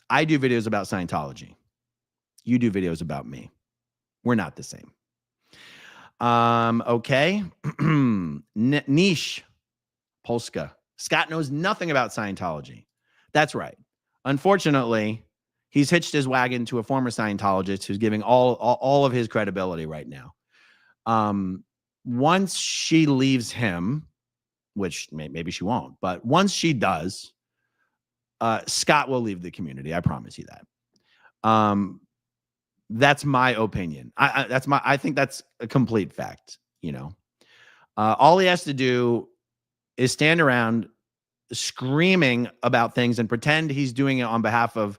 I do videos about Scientology. You do videos about me. We're not the same. Okay. Niche Polska. Scott knows nothing about Scientology. That's right. Unfortunately, he's hitched his wagon to a former Scientologist who's giving all of his credibility right now. Once she leaves him, which maybe she won't, but once she does, Scott will leave the community. I promise you that. That's my opinion. I think that's a complete fact. You know, all he has to do is stand around screaming about things and pretend he's doing it on behalf of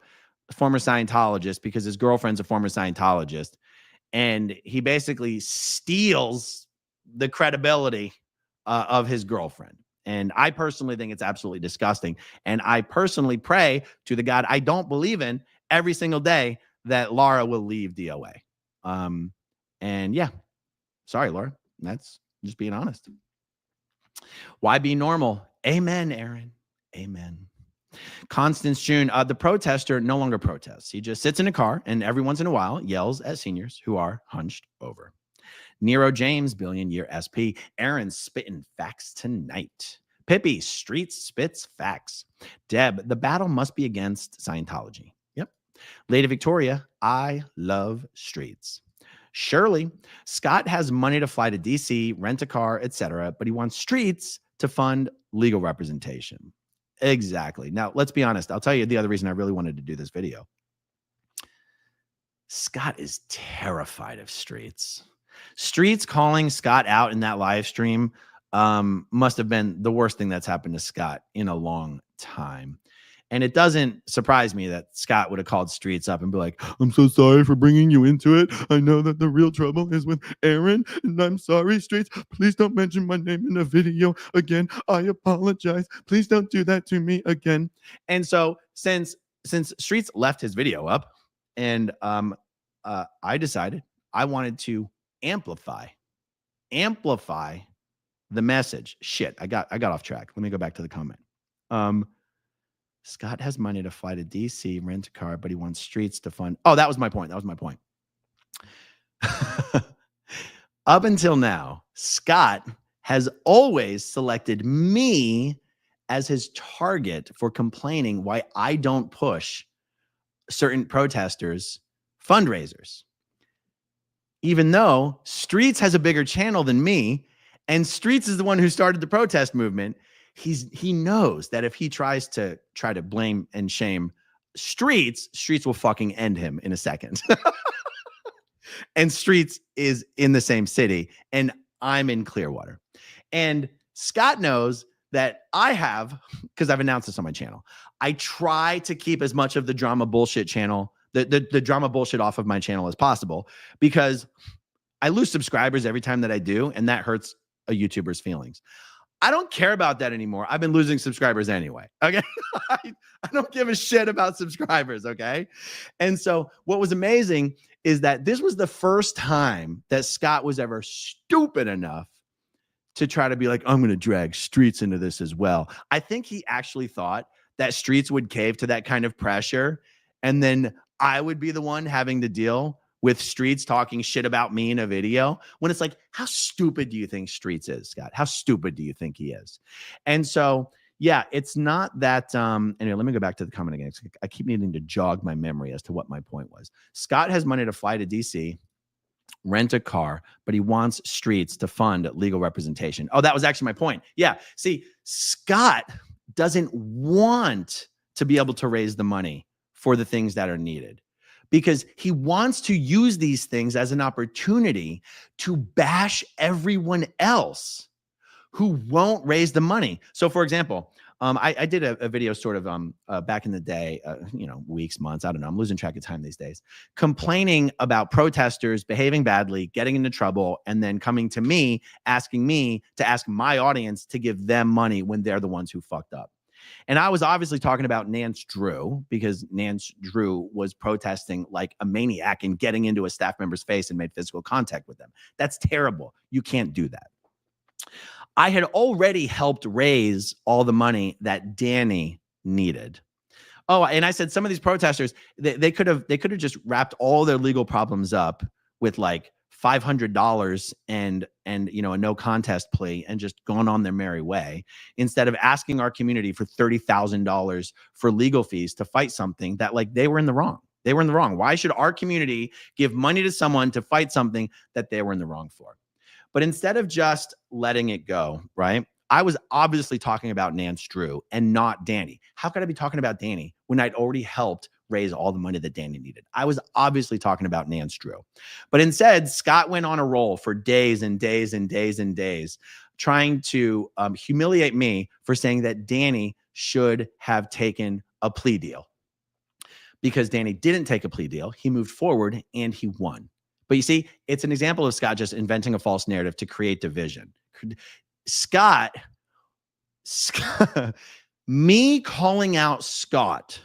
a former Scientologist because his girlfriend's a former Scientologist. And he basically steals the credibility of his girlfriend. And I personally think it's absolutely disgusting. And I personally pray to the God I don't believe in every single day that Laura will leave DOA. And yeah, sorry, Laura. That's just being honest. Why be normal? Amen, Aaron. Amen. Constance June, the protester no longer protests. He just sits in a car and every once in a while yells at seniors who are hunched over. Nero James, billion-year SP. Aaron spitting facts tonight. Pippi, streets spits facts. Deb, the battle must be against Scientology. Yep. Lady Victoria, I love streets. Shirley, Scott has money to fly to DC, rent a car, etc., but he wants streets to fund legal representation. Exactly. Now, let's be honest. I'll tell you the other reason I really wanted to do this video. Scott is terrified of streets. Streets calling Scott out in that live stream must have been the worst thing that's happened to Scott in a long time. And it doesn't surprise me that Scott would have called Streets up and be like, I'm so sorry for bringing you into it. I know that the real trouble is with Aaron, and I'm sorry, Streets. Please don't mention my name in the video again. I apologize. Please don't do that to me again. And so since Streets left his video up, and I decided I wanted to amplify the message. Shit, I got off track. Let me go back to the comment. Scott has money to fly to DC, rent a car, but he wants streets to fund. Oh, that was my point. Up until now, Scott has always selected me as his target for complaining why I don't push certain protesters' fundraisers. Even though Streets has a bigger channel than me, and Streets is the one who started the protest movement, he knows that if he tries to blame and shame Streets will fucking end him in a second. And Streets is in the same city, and I'm in Clearwater. And Scott knows that I have, because I've announced this on my channel, I try to keep as much of the drama bullshit channel the drama bullshit off of my channel as possible, because I lose subscribers every time that I do, and that hurts a YouTuber's feelings. I don't care about that anymore. I've been losing subscribers anyway. Okay. I don't give a shit about subscribers. Okay. And so what was amazing is that this was the first time that Scott was ever stupid enough to try to be like, I'm going to drag Streets into this as well. I think he actually thought that Streets would cave to that kind of pressure, and then I would be the one having to deal with Streets talking shit about me in a video, when it's like, how stupid do you think Streets is, Scott? How stupid do you think he is? And so, yeah, it's not that, anyway, let me go back to the comment again. I keep needing to jog my memory as to what my point was. Scott has money to fly to DC, rent a car, but he wants Streets to fund legal representation. Oh, that was actually my point. Yeah. See, Scott doesn't want to be able to raise the money for the things that are needed, because he wants to use these things as an opportunity to bash everyone else who won't raise the money. So, for example, I did a video sort of back in the day, weeks, months, I don't know, I'm losing track of time these days, complaining about protesters behaving badly, getting into trouble, and then coming to me, asking me to ask my audience to give them money when they're the ones who fucked up. And I was obviously talking about Nance Drew, because Nance Drew was protesting like a maniac and getting into a staff member's face and made physical contact with them. That's terrible. You can't do that. I had already helped raise all the money that Danny needed. Oh, and I said some of these protesters, they could have just wrapped all their legal problems up with like $500 and a no contest plea and just gone on their merry way, instead of asking our community for $30,000 for legal fees to fight something that, like, they were in the wrong. They were in the wrong. Why should our community give money to someone to fight something that they were in the wrong for? But instead of just letting it go, right? I was obviously talking about Nance Drew and not Danny. How could I be talking about Danny when I'd already helped raise all the money that Danny needed? I was obviously talking about Nance Drew. But instead, Scott went on a roll for days and days and days and days, trying to humiliate me for saying that Danny should have taken a plea deal. Because Danny didn't take a plea deal, he moved forward and he won. But you see, it's an example of Scott just inventing a false narrative to create division. Scott, me calling out Scott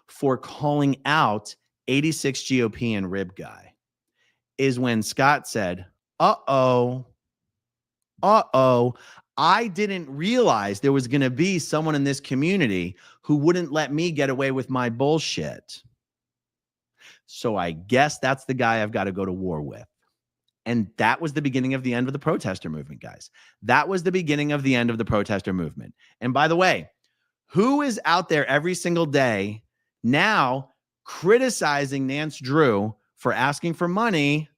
for calling out 86 GOP and Rib Guy is when Scott said, uh-oh, I didn't realize there was going to be someone in this community who wouldn't let me get away with my bullshit. So I guess that's the guy I've got to go to war with. And that was the beginning of the end of the protester movement, guys. That was the beginning of the end of the protester movement. And by the way, who is out there every single day now criticizing Nance Drew for asking for money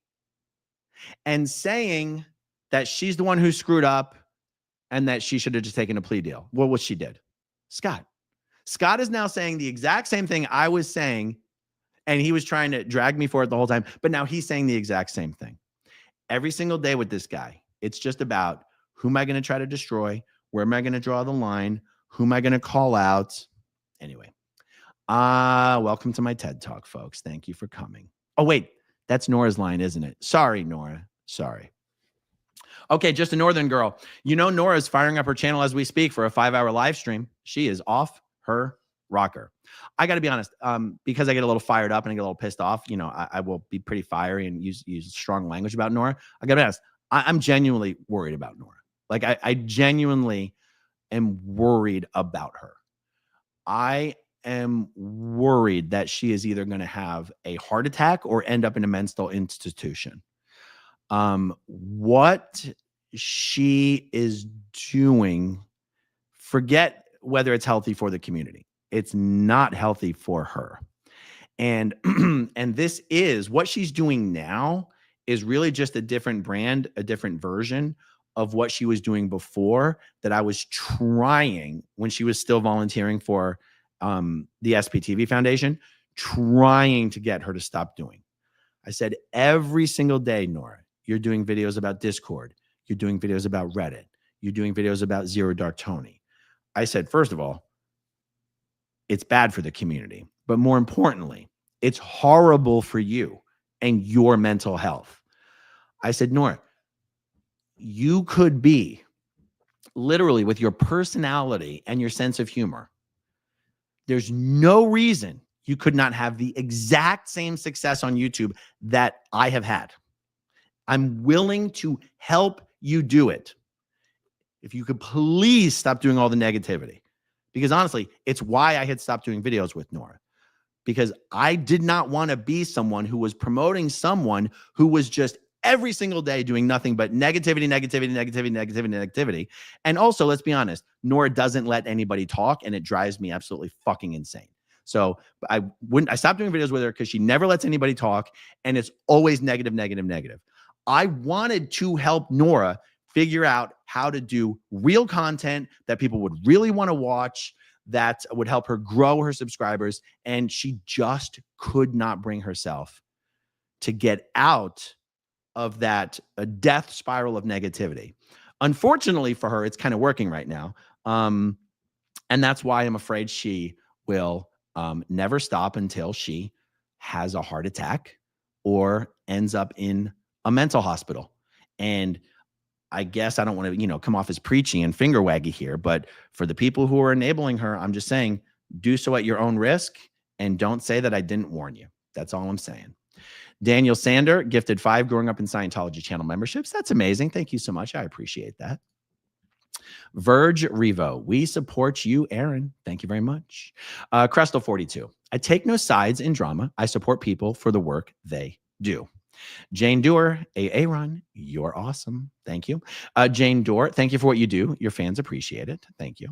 and saying that she's the one who screwed up and that she should have just taken a plea deal? Well, what she did? Scott. Scott is now saying the exact same thing I was saying, and he was trying to drag me for it the whole time, but now he's saying the exact same thing. Every single day with this guy, it's just about, who am I going to try to destroy? Where am I going to draw the line? Who am I going to call out? Anyway, welcome to my TED Talk, folks. Thank you for coming. Oh, wait, that's Nora's line, isn't it? Sorry, Nora. Sorry. Okay, just a northern girl. You know, Nora's firing up her channel as we speak for a 5-hour live stream. She is off her rocker. I got to be honest, because I get a little fired up and I get a little pissed off, I will be pretty fiery and use strong language about Nora. I got to be honest, I'm genuinely worried about Nora. Like, I genuinely am worried about her. I am worried that she is either going to have a heart attack or end up in a mental institution. What she is doing, forget whether it's healthy for the community. It's not healthy for her. And and this is what she's doing now, is really just a different brand, a different version of what she was doing before, that I was trying when she was still volunteering for the SPTV Foundation, trying to get her to stop doing. I said, every single day, Nora, you're doing videos about Discord. You're doing videos about Reddit. You're doing videos about Zero Dark Tony. I said, first of all, it's bad for the community. But more importantly, It's horrible for you and your mental health. I said, Nora, you could be literally with your personality and your sense of humor. There's no reason you could not have the exact same success on YouTube that I have had. I'm willing to help you do it. If you could please stop doing all the negativity. Because honestly, it's why I had stopped doing videos with Nora. Because I did not want to be someone who was promoting someone who was just every single day doing nothing but negativity, negativity, negativity, negativity, negativity. And also, let's be honest, Nora doesn't let anybody talk, and it drives me absolutely fucking insane. So I stopped doing videos with her because she never lets anybody talk, and it's always negative, negative, negative. I wanted to help Nora figure out how to do real content that people would really want to watch, that would help her grow her subscribers. And she just could not bring herself to get out of that death spiral of negativity. Unfortunately for her, it's kind of working right now. And that's why I'm afraid she will never stop until she has a heart attack or ends up in a mental hospital. And I guess I don't want to, come off as preachy and finger waggy here, but for the people who are enabling her, I'm just saying, do so at your own risk and don't say that I didn't warn you. That's all I'm saying. Daniel Sander gifted 5 growing up in Scientology channel memberships. That's amazing. Thank you so much. I appreciate that. Verge Revo, we support you, Aaron. Thank you very much. Crestle 42, I take no sides in drama. I support people for the work they do. Jane Doerr, Aaron, you're awesome. Thank you. Jane Doerr, thank you for what you do. Your fans appreciate it. Thank you.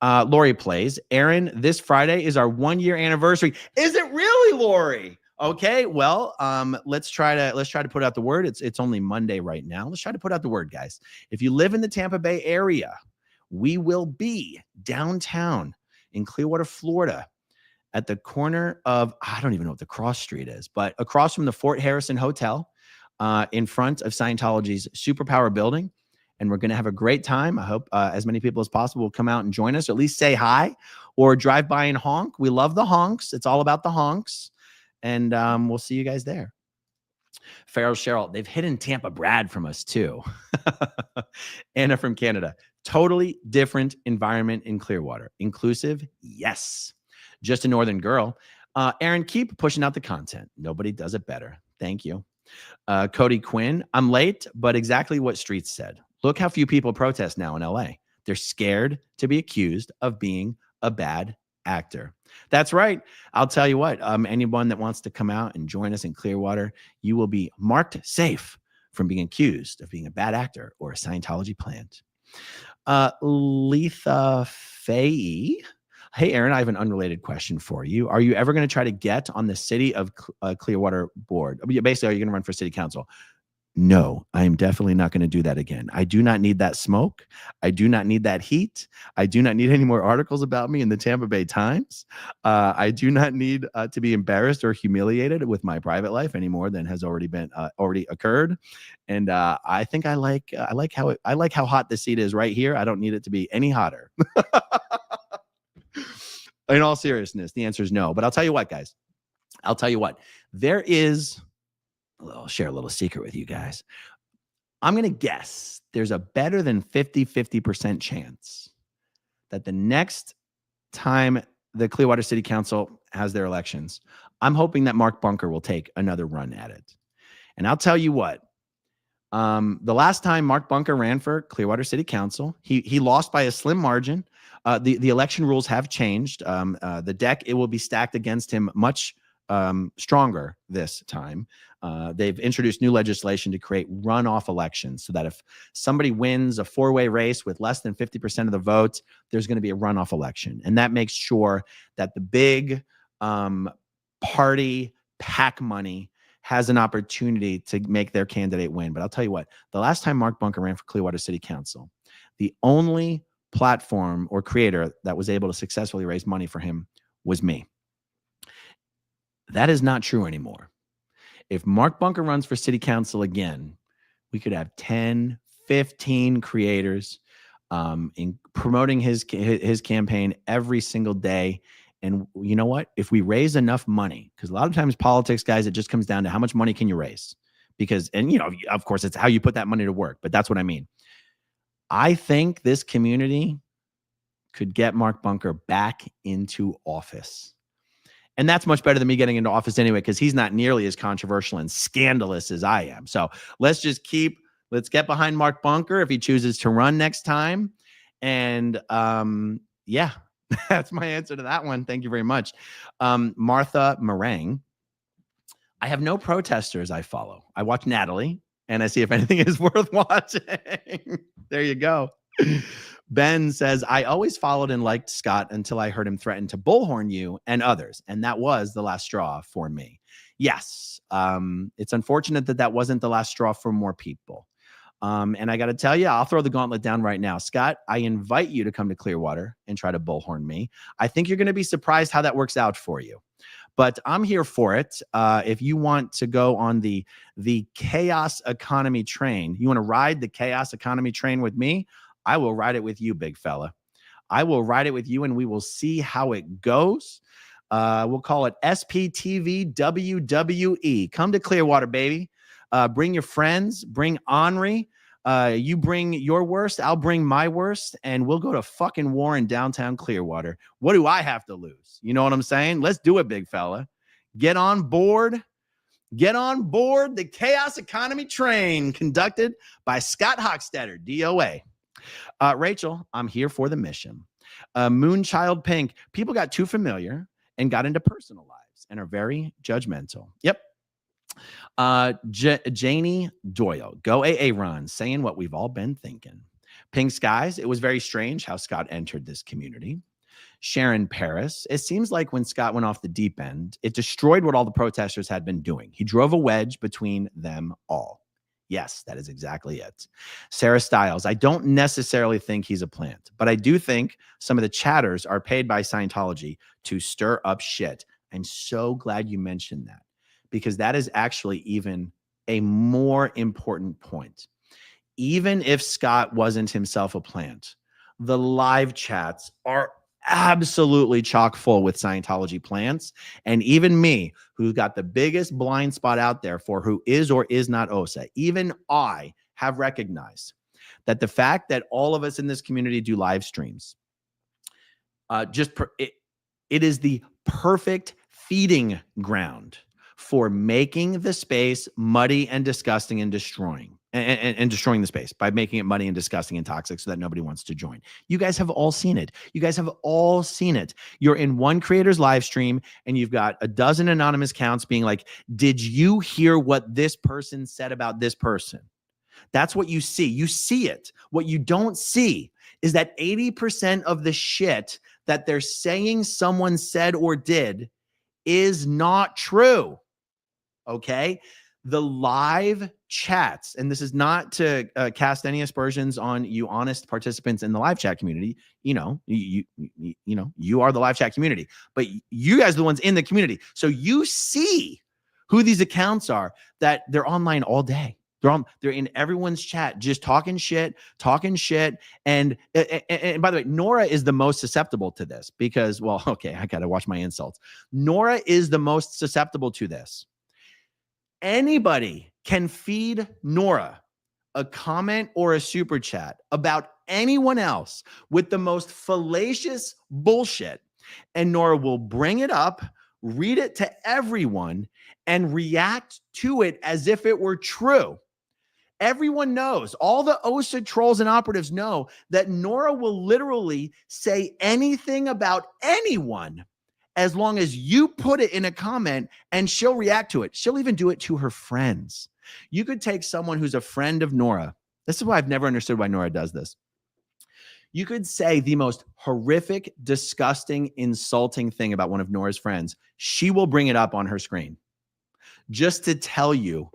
Lori Plays, Aaron, this Friday is our 1-year anniversary. Is it really, Lori? Okay, well, let's try to put out the word. It's only Monday right now. Let's try to put out the word, guys. If you live in the Tampa Bay area, we will be downtown in Clearwater, Florida, at the corner of, I don't even know what the cross street is, but across from the Fort Harrison Hotel, in front of Scientology's Superpower building. And we're going to have a great time. I hope as many people as possible will come out and join us, or at least say hi or drive by and honk. We love the honks. It's all about the honks. And we'll see you guys there. Farrell Cheryl, they've hidden Tampa Brad from us too. Anna from Canada, totally different environment in Clearwater. Inclusive, yes. Just a northern girl. Aaron, keep pushing out the content. Nobody does it better. Thank you. Cody Quinn, I'm late, but exactly what Streets said. Look how few people protest now in LA. They're scared to be accused of being a bad actor. That's right. I'll tell you what, anyone that wants to come out and join us in Clearwater, you will be marked safe from being accused of being a bad actor or a Scientology plant. Letha Faye. Hey, Aaron, I have an unrelated question for you. Are you ever going to try to get on the city of Clearwater board? Basically, are you going to run for city council? No, I am definitely not going to do that again. I do not need that smoke. I do not need that heat. I do not need any more articles about me in the Tampa Bay Times. I do not need to be embarrassed or humiliated with my private life any more than has already occurred. And I think I like how hot the seat is right here. I don't need it to be any hotter. In all seriousness, the answer is no. But I'll tell you what, guys. I'll tell you what. I'll share a little secret with you guys. I'm going to guess there's a better than 50% chance that the next time the Clearwater City Council has their elections, I'm hoping that Mark Bunker will take another run at it. And I'll tell you what. The last time Mark Bunker ran for Clearwater City Council, he lost by a slim margin. The election rules have changed. The deck, it will be stacked against him much stronger this time. They've introduced new legislation to create runoff elections so that if somebody wins a 4-way race with less than 50% of the votes, there's going to be a runoff election. And that makes sure that the big party PAC money has an opportunity to make their candidate win. But I'll tell you what, the last time Mark Bunker ran for Clearwater City Council, the only platform or creator that was able to successfully raise money for him was me. That is not true anymore. If Mark Bunker runs for city council again, we could have 10, 15 creators in promoting his campaign every single day. And you know what? If we raise enough money, because a lot of times politics, guys, it just comes down to how much money can you raise? Because, and of course, it's how you put that money to work, but that's what I mean. I think this community could get Mark Bunker back into office. And that's much better than me getting into office anyway, because he's not nearly as controversial and scandalous as I am. So let's get behind Mark Bunker if he chooses to run next time. And yeah, that's my answer to that one. Thank you very much. Martha Meringue. I have no protesters I follow. I watch Natalie and I see if anything is worth watching. There you go. Ben says, I always followed and liked Scott until I heard him threaten to bullhorn you and others. And that was the last straw for me. Yes. It's unfortunate that wasn't the last straw for more people. And I got to tell you, I'll throw the gauntlet down right now. Scott, I invite you to come to Clearwater and try to bullhorn me. I think you're going to be surprised how that works out for you. But I'm here for it. If you want to go on the chaos economy train, you want to ride the chaos economy train with me, I will ride it with you, big fella. I will ride it with you, and we will see how it goes. We'll call it SPTV WWE. Come to Clearwater, baby. Bring your friends. Bring Henri. You bring your worst. I'll bring my worst, and we'll go to fucking war in downtown Clearwater. What do I have to lose? You know what I'm saying? Let's do it, big fella. Get on board. Get on board the chaos economy train conducted by Scott Hochstetter, DOA. Rachel, I'm here for the mission. Moonchild Pink, people got too familiar and got into personal lives and are very judgmental. Yep. Janie Doyle, go AA run, saying what we've all been thinking. Pink Skies, it was very strange how Scott entered this community. Sharon Paris, it seems like when Scott went off the deep end, it destroyed what all the protesters had been doing. He drove a wedge between them all. Yes, that is exactly it. Sarah Stiles, I don't necessarily think he's a plant, but I do think some of the chatters are paid by Scientology to stir up shit. I'm so glad you mentioned that, because that is actually even a more important point. Even if Scott wasn't himself a plant, the live chats are absolutely chock full with Scientology plants. And even me, who got the biggest blind spot out there for who is or is not OSA, even I have recognized that the fact that all of us in this community do live streams, it is the perfect feeding ground for making the space muddy and disgusting and destroying the space by making it muddy and disgusting and toxic so that nobody wants to join. You guys have all seen it. You guys have all seen it. You're in one creator's live stream and you've got a dozen anonymous accounts being like, did you hear what this person said about this person? That's what you see. You see it. What you don't see is that 80% of the shit that they're saying someone said or did is not true. Okay? The live chats, and this is not to cast any aspersions on you honest participants in the live chat community. You know, you are the live chat community, but you guys are the ones in the community. So you see who these accounts are, that they're online all day. They're in everyone's chat, just talking shit. And by the way, Nora is the most susceptible to this because, well, okay, I got to watch my insults. Nora is the most susceptible to this. Anybody can feed Nora a comment or a super chat about anyone else with the most fallacious bullshit, and Nora will bring it up, read it to everyone, and react to it as if it were true. Everyone knows, all the OSA trolls and operatives know that Nora will literally say anything about anyone as long as you put it in a comment, and she'll react to it. She'll even do it to her friends. You could take someone who's a friend of Nora. This is why I've never understood why Nora does this. You could say the most horrific, disgusting, insulting thing about one of Nora's friends. She will bring it up on her screen just to tell you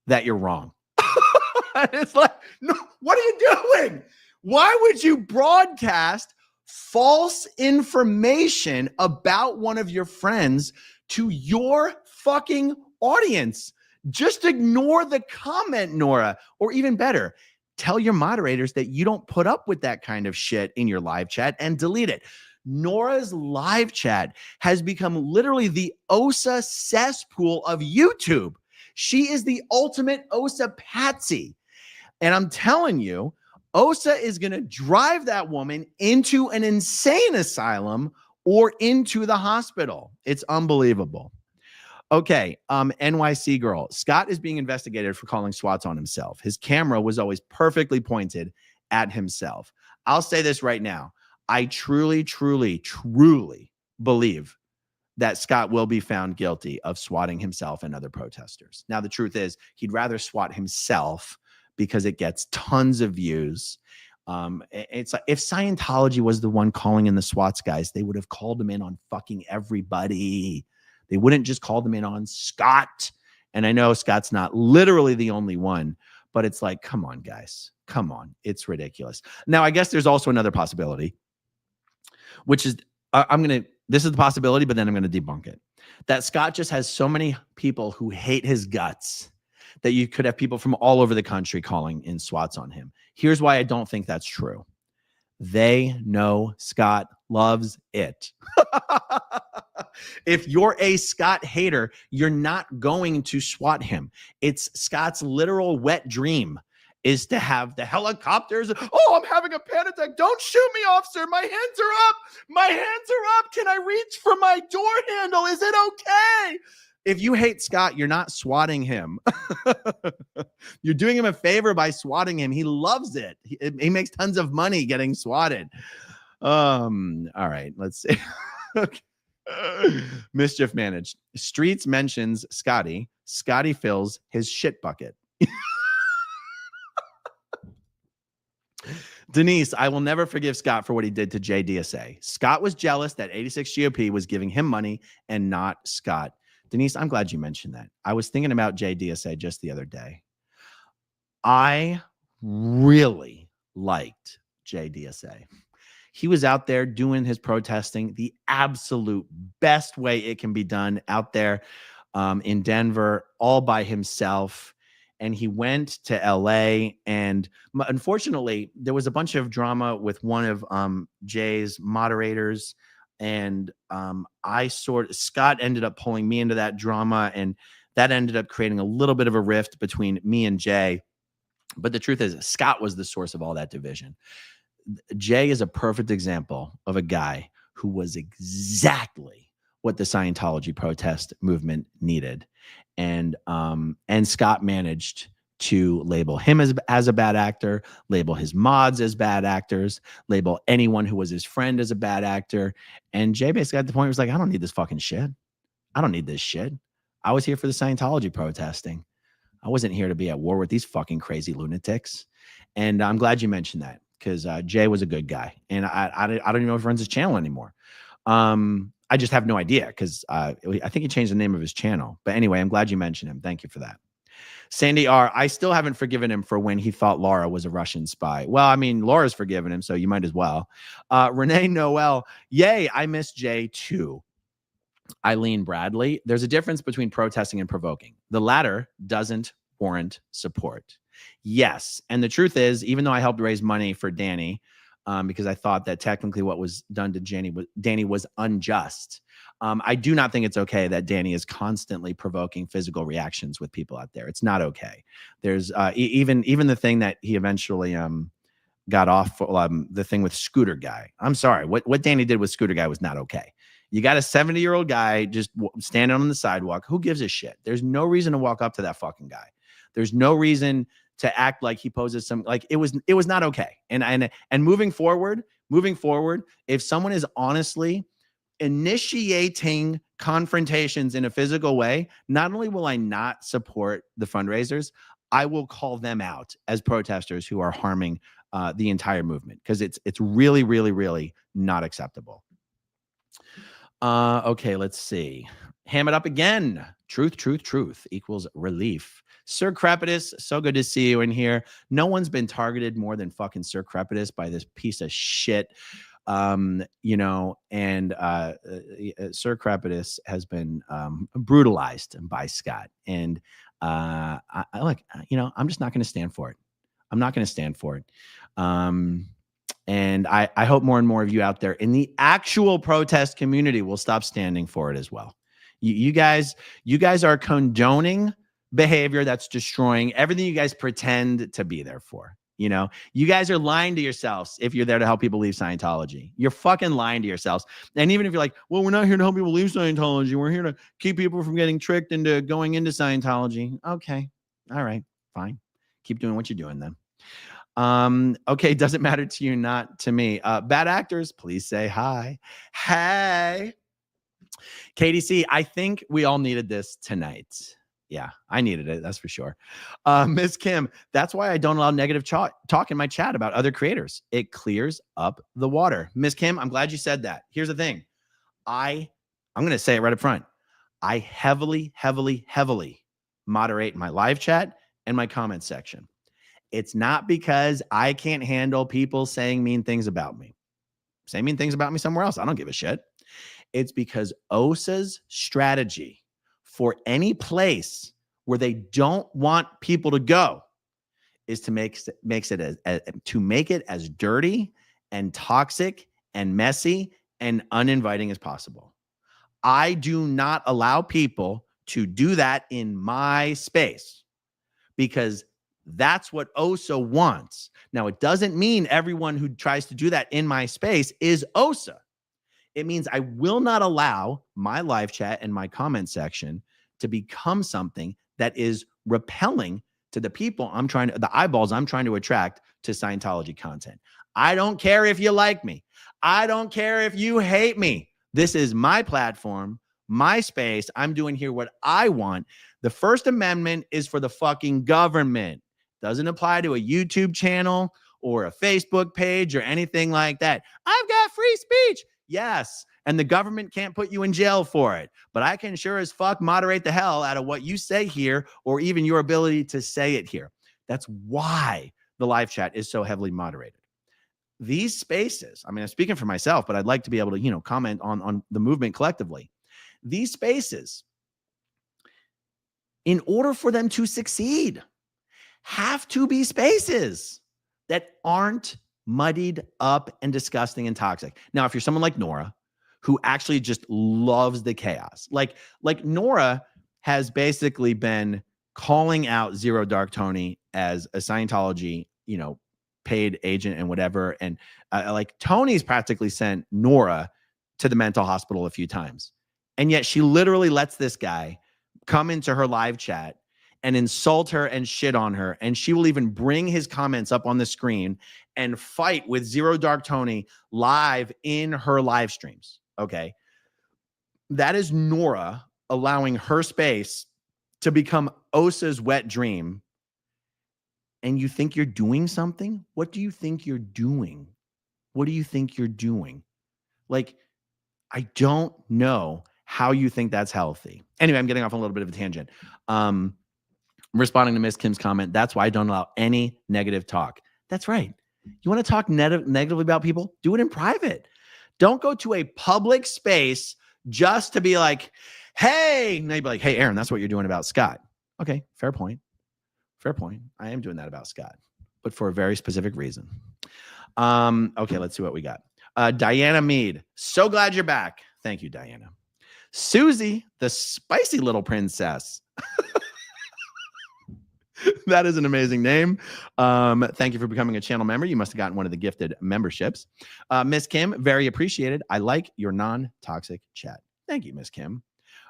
that you're wrong. It's like, no, what are you doing? Why would you broadcast false information about one of your friends to your fucking audience? Just ignore the comment, Nora. Or even better, tell your moderators that you don't put up with that kind of shit in your live chat and delete it. Nora's live chat has become literally the OSA cesspool of YouTube. She is the ultimate OSA patsy. And I'm telling you, OSA is going to drive that woman into an insane asylum or into the hospital. It's unbelievable. Okay, NYC girl. Scott is being investigated for calling SWATs on himself. His camera was always perfectly pointed at himself. I'll say this right now. I truly, truly, truly believe that Scott will be found guilty of swatting himself and other protesters. Now, the truth is, he'd rather swat himself because it gets tons of views. It's like if Scientology was the one calling in the SWATs guys, they would have called him in on fucking everybody. They wouldn't just call them in on Scott. And I know Scott's not literally the only one, but it's like, come on, guys. Come on. It's ridiculous. Now, I guess there's also another possibility, which is this is the possibility, but then I'm going to debunk it. That Scott just has so many people who hate his guts that you could have people from all over the country calling in SWATs on him. Here's why I don't think that's true. They know Scott loves it. If you're a Scott hater, you're not going to SWAT him. It's Scott's literal wet dream is to have the helicopters. Oh, I'm having a panic attack. Don't shoot me, officer. My hands are up. My hands are up. Can I reach for my door handle? Is it okay? If you hate Scott, you're not swatting him. You're doing him a favor by swatting him. He loves it. He makes tons of money getting swatted. All right, let's see. Okay. Mischief managed. Streets mentions Scotty. Scotty fills his shit bucket. Denise, I will never forgive Scott for what he did to JDSA. Scott was jealous that 86 GOP was giving him money and not Scott. Denise, I'm glad you mentioned that. I was thinking about JDSA just the other day. I really liked JDSA. He was out there doing his protesting the absolute best way it can be done out there in Denver, all by himself. And he went to LA. And unfortunately, there was a bunch of drama with one of Jay's moderators. And Scott ended up pulling me into that drama. And that ended up creating a little bit of a rift between me and Jay. But the truth is, Scott was the source of all that division. Jay is a perfect example of a guy who was exactly what the Scientology protest movement needed. And Scott managed to label him as a bad actor, label his mods as bad actors, label anyone who was his friend as a bad actor. And Jay basically at the point was like, I don't need this fucking shit. I don't need this shit. I was here for the Scientology protesting. I wasn't here to be at war with these fucking crazy lunatics. And I'm glad you mentioned that because Jay was a good guy. And I don't even know if he runs his channel anymore. I just have no idea because I think he changed the name of his channel. But anyway, I'm glad you mentioned him. Thank you for that. Sandy R., I still haven't forgiven him for when he thought Laura was a Russian spy. Well, I mean, Laura's forgiven him, so you might as well. Renee Noel, yay, I miss Jay too. Eileen Bradley, there's a difference between protesting and provoking. The latter doesn't warrant support. Yes, and the truth is, even though I helped raise money for Danny, because I thought that technically what was done to Danny was unjust. I do not think it's okay that Danny is constantly provoking physical reactions with people out there. It's not okay. There's even the thing that he eventually got off, the thing with Scooter Guy. I'm sorry, what Danny did with Scooter Guy was not okay. You got a 70-year-old guy just standing on the sidewalk. Who gives a shit? There's no reason to walk up to that fucking guy. There's no reason to act like he poses some, like it was not okay. And moving forward, if someone is honestly initiating confrontations in a physical way, not only will I not support the fundraisers, I will call them out as protesters who are harming the entire movement because it's really, really, really not acceptable. Okay, let's see. Ham it up again. Truth equals relief. Sir Crepitus, so good to see you in here. No one's been targeted more than fucking Sir Crepitus by this piece of shit. Sir Crepitus has been brutalized by Scott. And I'm just not going to stand for it. I'm not going to stand for it. And I hope more and more of you out there in the actual protest community will stop standing for it as well. You guys are condoning behavior that's destroying everything you guys pretend to be there for. You know, you guys are lying to yourselves if you're there to help people leave Scientology. You're fucking lying to yourselves. And even if you're like, well, we're not here to help people leave Scientology. We're here to keep people from getting tricked into going into Scientology. Okay. All right. Fine. Keep doing what you're doing then. Okay, doesn't matter to you, not to me. Bad actors, please say hi. Hey. KDC, I think we all needed this tonight. Yeah, I needed it. That's for sure. Miss Kim, that's why I don't allow negative talk in my chat about other creators. It clears up the water. Miss Kim, I'm glad you said that. Here's the thing. I'm going to say it right up front. I heavily moderate my live chat and my comment section. It's not because I can't handle people saying mean things about me. Say mean things about me somewhere else. I don't give a shit. It's because OSA's strategy for any place where they don't want people to go is to make it as dirty and toxic and messy and uninviting as possible. I do not allow people to do that in my space because that's what OSA wants. Now, it doesn't mean everyone who tries to do that in my space is OSA. It means I will not allow my live chat and my comment section to become something that is repelling to the people the eyeballs I'm trying to attract to Scientology content. I don't care if you like me. I don't care if you hate me. This is my platform, my space. I'm doing here what I want. The First Amendment is for the fucking government. Doesn't apply to a YouTube channel or a Facebook page or anything like that. I've got free speech. Yes. And the government can't put you in jail for it. But I can sure as fuck moderate the hell out of what you say here or even your ability to say it here. That's why the live chat is so heavily moderated. These spaces, I mean, I'm speaking for myself, but I'd like to be able to, comment on the movement collectively. These spaces, in order for them to succeed, have to be spaces that aren't muddied up and disgusting and toxic. Now, if you're someone like Nora, who actually just loves the chaos, like Nora has basically been calling out Zero Dark Tony as a Scientology, paid agent and whatever. And like Tony's practically sent Nora to the mental hospital a few times. And yet she literally lets this guy come into her live chat and insult her and shit on her. And she will even bring his comments up on the screen and fight with Zero Dark Tony live in her live streams. Okay. That is Nora allowing her space to become OSA's wet dream. And you think you're doing something? What do you think you're doing? What do you think you're doing? Like, I don't know how you think that's healthy. Anyway, I'm getting off on a little bit of a tangent. Responding to Miss Kim's comment, that's why I don't allow any negative talk. That's right. You want to talk negatively about people? Do it in private. Don't go to a public space just to be like, hey, now you'd be like, hey, Aaron, that's what you're doing about Scott. Okay, fair point. Fair point. I am doing that about Scott, but for a very specific reason. Okay, let's see what we got. Diana Mead, so glad you're back. Thank you, Diana. Susie, the spicy little princess. That is an amazing name. Thank you for becoming a channel member. You must have gotten one of the gifted memberships. Miss Kim, very appreciated. I like your non-toxic chat. Thank you, Miss Kim.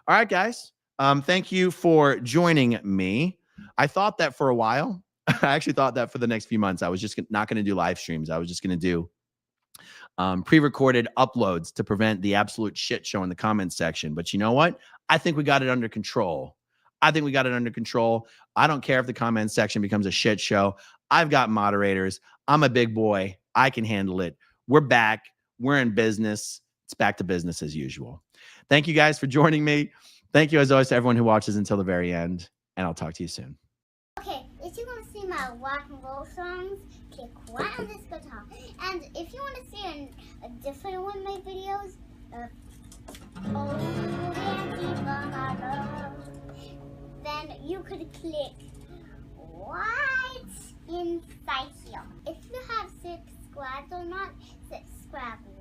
All right, guys. Thank you for joining me. I thought that for a while. I actually thought that for the next few months, I was just not going to do live streams. I was just going to do pre-recorded uploads to prevent the absolute shit show in the comments section. But you know what? I think we got it under control. I don't care if the comments section becomes a shit show. I've got moderators. I'm a big boy. I can handle it. We're back. We're in business. It's back to business as usual. Thank you guys for joining me. Thank you as always to everyone who watches until the very end. And I'll talk to you soon. Okay, if you want to see my rock and roll songs, click right on this guitar. And if you want to see a different one of my videos, then you could click right inside here. If you have 6 squads or not, is it Scrabble?